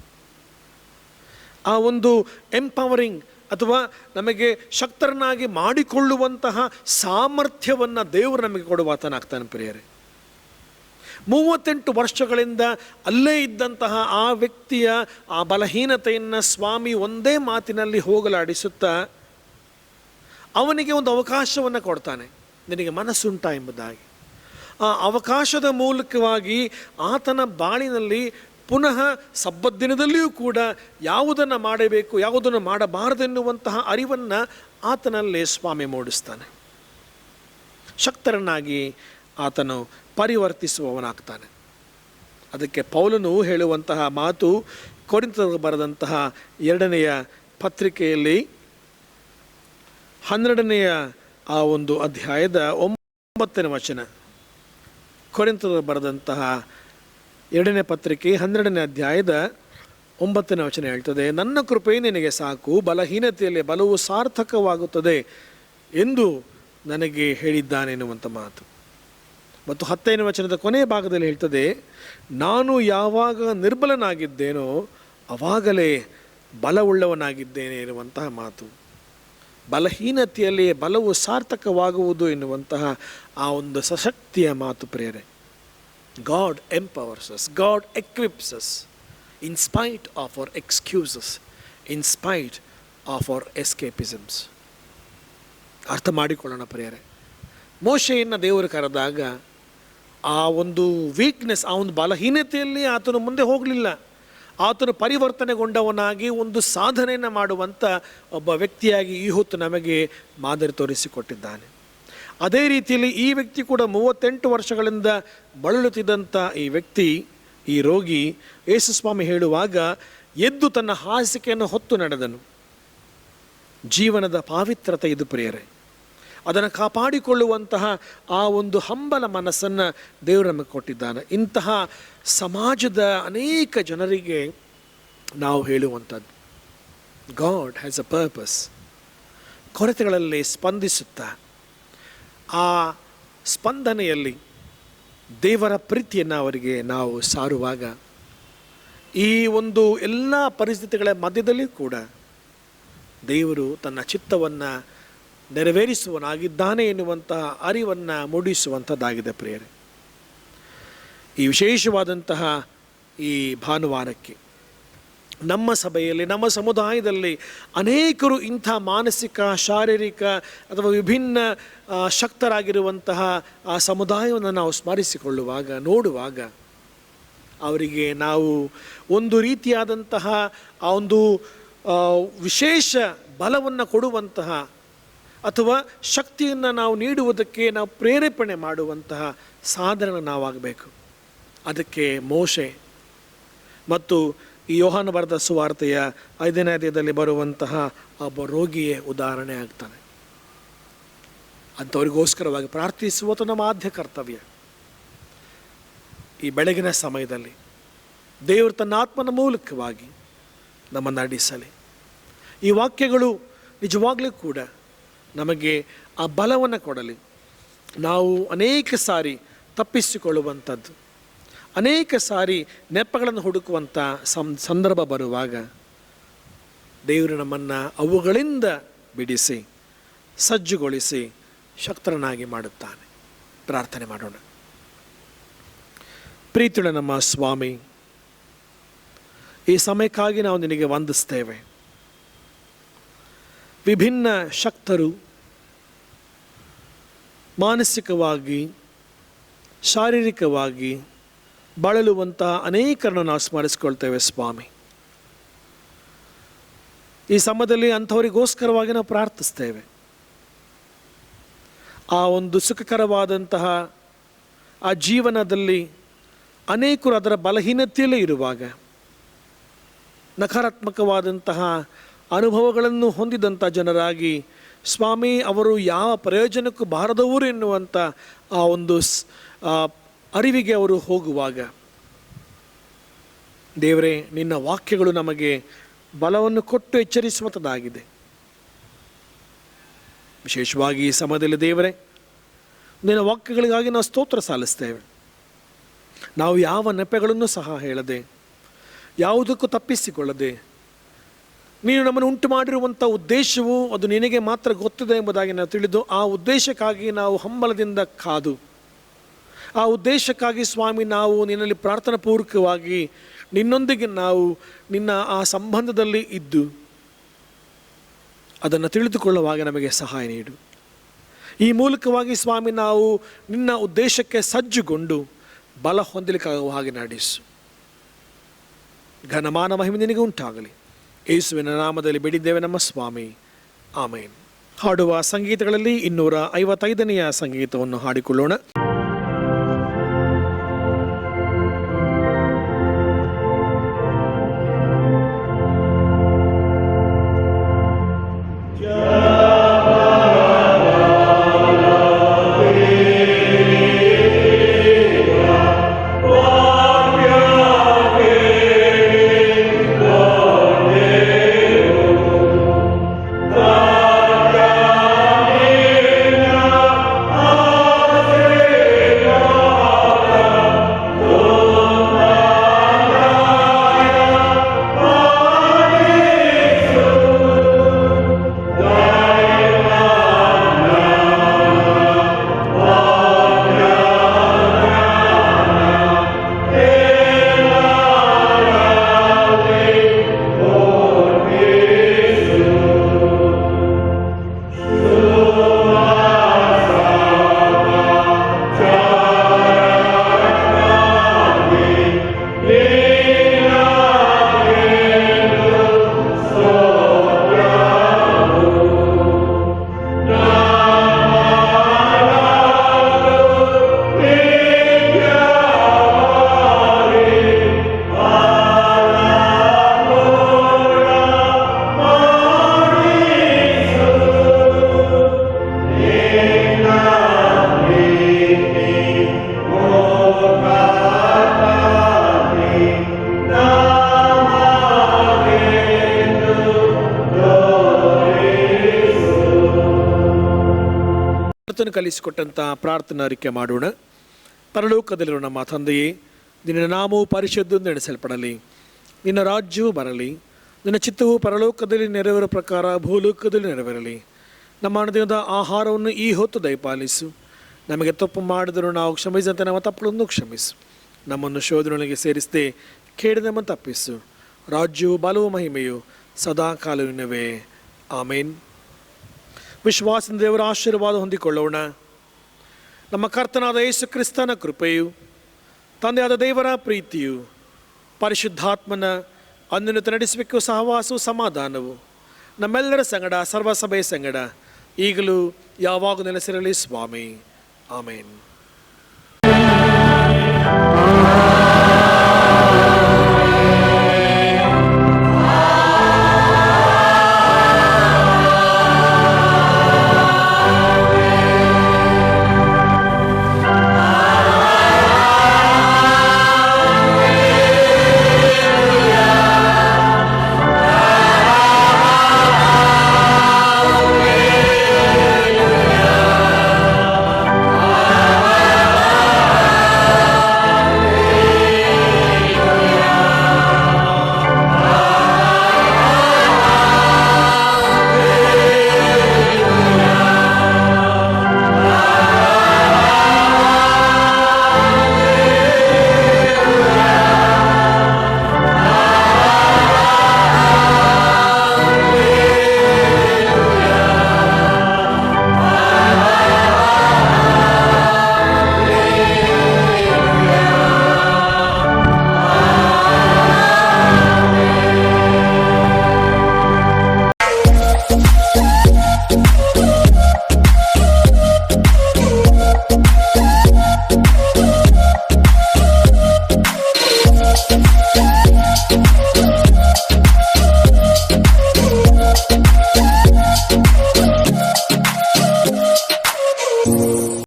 Speaker 1: ಆ ಒಂದು ಎಂಪವರಿಂಗ್ ಅಥವಾ ನಮಗೆ ಶಕ್ತರನ್ನಾಗಿ ಮಾಡಿಕೊಳ್ಳುವಂತಹ ಸಾಮರ್ಥ್ಯವನ್ನು ದೇವರು ನಮಗೆ ಕೊಡುವಾತನಾಗ್ತಾನೆ ಪ್ರಿಯರೇ. 38 ವರ್ಷಗಳಿಂದ ಅಲ್ಲೇ ಇದ್ದಂತಹ ಆ ವ್ಯಕ್ತಿಯ ಆ ಬಲಹೀನತೆಯನ್ನು ಸ್ವಾಮಿ ಒಂದೇ ಮಾತಿನಲ್ಲಿ ಹೋಗಲಾಡಿಸುತ್ತಾ ಅವನಿಗೆ ಒಂದು ಅವಕಾಶವನ್ನು ಕೊಡ್ತಾನೆ, ನಿನಗೆ ಮನಸ್ಸುಂಟ ಎಂಬುದಾಗಿ. ಆ ಅವಕಾಶದ ಮೂಲಕವಾಗಿ ಆತನ ಬಾಳಿನಲ್ಲಿ ಪುನಃ ಸಬ್ಬತ್ ದಿನದಲ್ಲಿಯೂ ಕೂಡ ಯಾವುದನ್ನು ಮಾಡಬೇಕು ಯಾವುದನ್ನು ಮಾಡಬಾರದೆನ್ನುವಂತಹ ಅರಿವನ್ನು ಆತನಲ್ಲೇ ಸ್ವಾಮಿ ಮೂಡಿಸ್ತಾನೆ. ಶಕ್ತರನ್ನಾಗಿ ಆತನು ಪರಿವರ್ತಿಸುವವನಾಗ್ತಾನೆ. ಅದಕ್ಕೆ ಪೌಲನು ಹೇಳುವಂತಹ ಮಾತು ಕೊರಿಂಥರಿಗೆ ಬರೆದಂತಹ 2ನೆಯ ಪತ್ರಿಕೆಯಲ್ಲಿ 12ನೆಯ ಆ ಒಂದು ಅಧ್ಯಾಯದ 9ನೇ ವಚನ. ಕೊರಿಂಥರಿಗೆ ಬರೆದಂತಹ 2ನೇ ಪತ್ರಿಕೆ 12ನೇ ಅಧ್ಯಾಯದ 9ನೇ ವಚನ ಹೇಳ್ತದೆ, ನನ್ನ ಕೃಪೆ ನಿನಗೆ ಸಾಕು, ಬಲಹೀನತೆಯಲ್ಲಿ ಬಲವು ಸಾರ್ಥಕವಾಗುತ್ತದೆ ಎಂದು ನನಗೆ ಹೇಳಿದ್ದಾನೆನ್ನುವಂಥ ಮಾತು. ಮತ್ತು 10ನೇ ವಚನದ ಕೊನೆಯ ಭಾಗದಲ್ಲಿ ಹೇಳ್ತದೆ, ನಾನು ಯಾವಾಗ ನಿರ್ಬಲನಾಗಿದ್ದೇನೋ ಆವಾಗಲೇ ಬಲವುಳ್ಳವನಾಗಿದ್ದೇನೆ ಎನ್ನುವಂತಹ ಮಾತು. ಬಲಹೀನತೆಯಲ್ಲಿ ಬಲವು ಸಾರ್ಥಕವಾಗುವುದು ಎನ್ನುವಂತಹ ಆ ಒಂದು ಸಶಕ್ತಿಯ ಮಾತು ಪ್ರಿಯರೇ. God empowers us, God equips us in spite of our excuses, in spite of our escapisms. ಅರ್ಥ ಮಾಡಿಕೊಳ್ಳೋಣ ಪ್ರಿಯರೇ. ಮೋಶೆಯನ್ನು ದೇವರು ಕರೆದಾಗ ಆ ಒಂದು ವೀಕ್ನೆಸ್, ಆ ಒಂದು ಬಲಹೀನತೆಯಲ್ಲಿ ಆತನು ಮುಂದೆ ಹೋಗಲಿಲ್ಲ. ಆತನು ಪರಿವರ್ತನೆಗೊಂಡವನಾಗಿ ಒಂದು ಸಾಧನೆಯನ್ನು ಮಾಡುವಂಥ ಒಬ್ಬ ವ್ಯಕ್ತಿಯಾಗಿ ಈ ಹೊತ್ತು ನಮಗೆ ಮಾದರಿ ತೋರಿಸಿಕೊಟ್ಟಿದ್ದಾನೆ. ಅದೇ ರೀತಿಯಲ್ಲಿ ಈ ವ್ಯಕ್ತಿ ಕೂಡ 38 ವರ್ಷಗಳಿಂದ ಬಳಲುತ್ತಿದ್ದಂಥ ಈ ವ್ಯಕ್ತಿ, ಈ ರೋಗಿ, ಯೇಸುಸ್ವಾಮಿ ಹೇಳುವಾಗ ಎದ್ದು ತನ್ನ ಹಾಸಿಗೆಯನ್ನು ಹೊತ್ತು ನಡೆದನು. ಜೀವನದ ಪಾವಿತ್ರತೆ ಇದು ಪ್ರಿಯರೇ. ಅದನ್ನು ಕಾಪಾಡಿಕೊಳ್ಳುವಂತಹ ಆ ಒಂದು ಹಂಬಲ ಮನಸ್ಸನ್ನು ದೇವರು ನಮಗೆ ಕೊಟ್ಟಿದ್ದಾನೆ. ಇಂತಹ ಸಮಾಜದ ಅನೇಕ ಜನರಿಗೆ ನಾವು ಹೇಳುವಂಥದ್ದು, ಗಾಡ್ ಹ್ಯಾಸ್ ಅ ಪರ್ಪಸ್. ಕೊರತೆಗಳಲ್ಲಿ ಸ್ಪಂದಿಸುತ್ತಾ ಆ ಸ್ಪಂದನೆಯಲ್ಲಿ ದೇವರ ಪ್ರೀತಿಯನ್ನು ಅವರಿಗೆ ನಾವು ಸಾರುವಾಗ ಈ ಒಂದು ಎಲ್ಲ ಪರಿಸ್ಥಿತಿಗಳ ಮಧ್ಯದಲ್ಲಿ ಕೂಡ ದೇವರು ತನ್ನ ಚಿತ್ತವನ್ನು ನೆರವೇರಿಸುವನಾಗಿದ್ದಾನೆ ಎನ್ನುವಂತಹ ಅರಿವನ್ನು ಮೂಡಿಸುವಂಥದ್ದಾಗಿದೆ ಪ್ರಿಯರೇ. ಈ ವಿಶೇಷವಾದಂತಹ ಈ ಭಾನುವಾರಕ್ಕೆ ನಮ್ಮ ಸಭೆಯಲ್ಲಿ, ನಮ್ಮ ಸಮುದಾಯದಲ್ಲಿ ಅನೇಕರು ಇಂಥ ಮಾನಸಿಕ, ಶಾರೀರಿಕ ಅಥವಾ ವಿಭಿನ್ನ ಶಕ್ತರಾಗಿರುವಂತಹ ಆ ಸಮುದಾಯವನ್ನು ನಾವು ಸ್ಮರಿಸಿಕೊಳ್ಳುವಾಗ, ನೋಡುವಾಗ ಅವರಿಗೆ ನಾವು ಒಂದು ರೀತಿಯಾದಂತಹ ಆ ಒಂದು ವಿಶೇಷ ಬಲವನ್ನು ಕೊಡುವಂತಹ ಅಥವಾ ಶಕ್ತಿಯನ್ನು ನಾವು ನೀಡುವುದಕ್ಕೆ ನಾವು ಪ್ರೇರೇಪಣೆ ಮಾಡುವಂತಹ ಸಾಧನ ನಾವಾಗಬೇಕು. ಅದಕ್ಕೆ ಮೋಶೆ ಮತ್ತು ಈ ಯೋಹಾನ ಬರೆದ ಸುವಾರ್ತೆಯ 5ನೇ ಅಧ್ಯಾಯದಲ್ಲಿ ಬರುವಂತಹ ಒಬ್ಬ ರೋಗಿಯೇ ಉದಾಹರಣೆ ಆಗ್ತಾನೆ. ಅಂಥವರಿಗೋಸ್ಕರವಾಗಿ ಪ್ರಾರ್ಥಿಸುವುದು ನಮ್ಮ ಆದ್ಯ ಕರ್ತವ್ಯ. ಈ ಬೆಳಗಿನ ಸಮಯದಲ್ಲಿ ದೇವರು ತನ್ನ ಆತ್ಮನ ಮೂಲಕವಾಗಿ ನಮ್ಮನ್ನು ನಡೆಸಲಿ. ಈ ವಾಕ್ಯಗಳು ನಿಜವಾಗಲೂ ಕೂಡ ನಮಗೆ ಆ ಬಲವನ್ನು ಕೊಡಲಿ. ನಾವು ಅನೇಕ ಸಾರಿ ತಪ್ಪಿಸಿಕೊಳ್ಳುವಂಥದ್ದು, ಅನೇಕ ಸಾರಿ ನೆಪಗಳನ್ನು ಹುಡುಕುವಂಥ ಸಂದರ್ಭ ಬರುವಾಗ ದೇವರು ನಮ್ಮನ್ನು ಅವುಗಳಿಂದ ಬಿಡಿಸಿ, ಸಜ್ಜುಗೊಳಿಸಿ, ಶಕ್ತರನ್ನಾಗಿ ಮಾಡುತ್ತಾನೆ. ಪ್ರಾರ್ಥನೆ ಮಾಡೋಣ. ಪ್ರೀತಿಯುಳ್ಳ ನಮ್ಮ ಸ್ವಾಮಿ, ಈ ಸಮಯಕ್ಕಾಗಿ ನಾವು ನಿನಗೆ ವಂದಿಸ್ತೇವೆ. ವಿಭಿನ್ನ ಶಕ್ತರು ಮಾನಸಿಕವಾಗಿ, ಶಾರೀರಿಕವಾಗಿ ಬಳಲುವಂತಹ ಅನೇಕರನ್ನು ನಾವು ಸ್ಮರಿಸಿಕೊಳ್ತೇವೆ ಸ್ವಾಮಿ. ಈ ಸಮಯದಲ್ಲಿ ಅಂಥವರಿಗೋಸ್ಕರವಾಗಿ ನಾವು ಪ್ರಾರ್ಥಿಸ್ತೇವೆ. ಆ ಒಂದು ಸುಖಕರವಾದಂತಹ ಆ ಜೀವನದಲ್ಲಿ ಅನೇಕರು ಅದರ ಬಲಹೀನತೆಯಲ್ಲೇ ಇರುವಾಗ, ನಕಾರಾತ್ಮಕವಾದಂತಹ ಅನುಭವಗಳನ್ನು ಹೊಂದಿದಂಥ ಜನರಾಗಿ ಸ್ವಾಮಿ, ಅವರು ಯಾವ ಪ್ರಯೋಜನಕ್ಕೂ ಬಾರದವರು ಎನ್ನುವಂಥ ಆ ಒಂದು ಅರಿವಿಗೆ ಅವರು ಹೋಗುವಾಗ, ದೇವರೇ, ನಿನ್ನ ವಾಕ್ಯಗಳು ನಮಗೆ ಬಲವನ್ನು ಕೊಟ್ಟು ಎಚ್ಚರಿಸುವಂಥದ್ದಾಗಿದೆ. ವಿಶೇಷವಾಗಿ ಈ ಸಮಯದಲ್ಲಿ ದೇವರೇ, ನಿನ್ನ ವಾಕ್ಯಗಳಿಗಾಗಿ ನಾವು ಸ್ತೋತ್ರ ಸಲ್ಲಿಸ್ತೇವೆ. ನಾವು ಯಾವ ನೆಪಗಳನ್ನು ಸಹ ಹೇಳದೆ, ಯಾವುದಕ್ಕೂ ತಪ್ಪಿಸಿಕೊಳ್ಳದೆ ನೀನು ನಮ್ಮನ್ನು ಉಂಟು ಮಾಡಿರುವಂಥ ಉದ್ದೇಶವು ಅದು ನಿನಗೆ ಮಾತ್ರ ಗೊತ್ತಿದೆ ಎಂಬುದಾಗಿ ನಾವು ತಿಳಿದು ಆ ಉದ್ದೇಶಕ್ಕಾಗಿ ನಾವು ಹಂಬಲದಿಂದ ಕಾದು, ಆ ಉದ್ದೇಶಕ್ಕಾಗಿ ಸ್ವಾಮಿ ನಾವು ನಿನ್ನಲ್ಲಿ ಪ್ರಾರ್ಥನಾ ಪೂರ್ವಕವಾಗಿ ನಿನ್ನೊಂದಿಗೆ ನಾವು ನಿನ್ನ ಆ ಸಂಬಂಧದಲ್ಲಿ ಇದ್ದು ಅದನ್ನು ತಿಳಿದುಕೊಳ್ಳುವಾಗ ನಮಗೆ ಸಹಾಯ ನೀಡು. ಈ ಮೂಲಕವಾಗಿ ಸ್ವಾಮಿ ನಾವು ನಿನ್ನ ಉದ್ದೇಶಕ್ಕೆ ಸಜ್ಜುಗೊಂಡು ಬಲ ಹೊಂದಲಿಕ್ಕಾಗುವ ಹಾಗೆ ನಡೆಸು. ಘನಮಾನ ಮಹಿಮೆ ನಿನಗೆ ಉಂಟಾಗಲಿ. ಯೇಸುವಿನ ನಾಮದಲ್ಲಿ ಬೇಡಿದ್ದೇವೆ ನಮ್ಮ ಸ್ವಾಮಿ, ಆಮೇನ್. ಹಾಡುವ ಸಂಗೀತಗಳಲ್ಲಿ 255ನೆಯ ಸಂಗೀತವನ್ನು ಹಾಡಿಕೊಳ್ಳೋಣ. ಕಲಿಸಿಕೊಟ್ಟಂಥ ಪ್ರಾರ್ಥನಾ ಅರಿಕೆ ಮಾಡೋಣ. ಪರಲೋಕದಲ್ಲಿರುವ ನಮ್ಮ ತಂದೆಯೇ, ನಿನ್ನ ನಾಮವು ಪರಿಶುದ್ಧವೆಂದು ಎಣಿಸಲ್ಪಡಲಿ. ನಿನ್ನ ರಾಜ್ಯವು ಬರಲಿ. ನಿನ್ನ ಚಿತ್ತವು ಪರಲೋಕದಲ್ಲಿ ನೆರವೇರುವ ಪ್ರಕಾರ ಭೂಲೋಕದಲ್ಲಿ ನೆರವೇರಲಿ. ನಮ್ಮ ಅನುದಿನದ ಆಹಾರವನ್ನು ಈ ಹೊತ್ತು ದಯಪಾಲಿಸು. ನಮಗೆ ತಪ್ಪು ಮಾಡಿದರೂ ನಾವು ಕ್ಷಮಿಸಿದಂತೆ ನಮ್ಮ ತಪ್ಪುಗಳನ್ನು ಕ್ಷಮಿಸು. ನಮ್ಮನ್ನು ಶೋಧನೆಯೊಳಗೆ ಸೇರಿಸದೆ ಕೇಡಿ ನಮ್ಮನ್ನು ತಪ್ಪಿಸು. ರಾಜ್ಯವು ಬಲವು ಮಹಿಮೆಯು ಸದಾ ಕಾಲವಿನವೇ, ಆಮೇನ್. ವಿಶ್ವಾಸದಿಂದ ದೇವರ ಆಶೀರ್ವಾದ ಹೊಂದಿಕೊಳ್ಳೋಣ. ನಮ್ಮ ಕರ್ತನಾದ ಯೇಸು ಕ್ರಿಸ್ತನ ಕೃಪೆಯು, ತಂದೆಯಾದ ದೇವರ ಪ್ರೀತಿಯು, ಪರಿಶುದ್ಧಾತ್ಮನ ಅನ್ಯೋನ್ಯತೆ ನಡೆಸಬೇಕು ಸಹವಾಸವು ಸಮಾಧಾನವು ನಮ್ಮೆಲ್ಲರ ಸಂಗಡ ಸರ್ವಸಭೆಯ ಸಂಗಡ ಈಗಲೂ ಯಾವಾಗ ನೆಲೆಸಿರಲಿ ಸ್ವಾಮಿ, ಆಮೇನ್.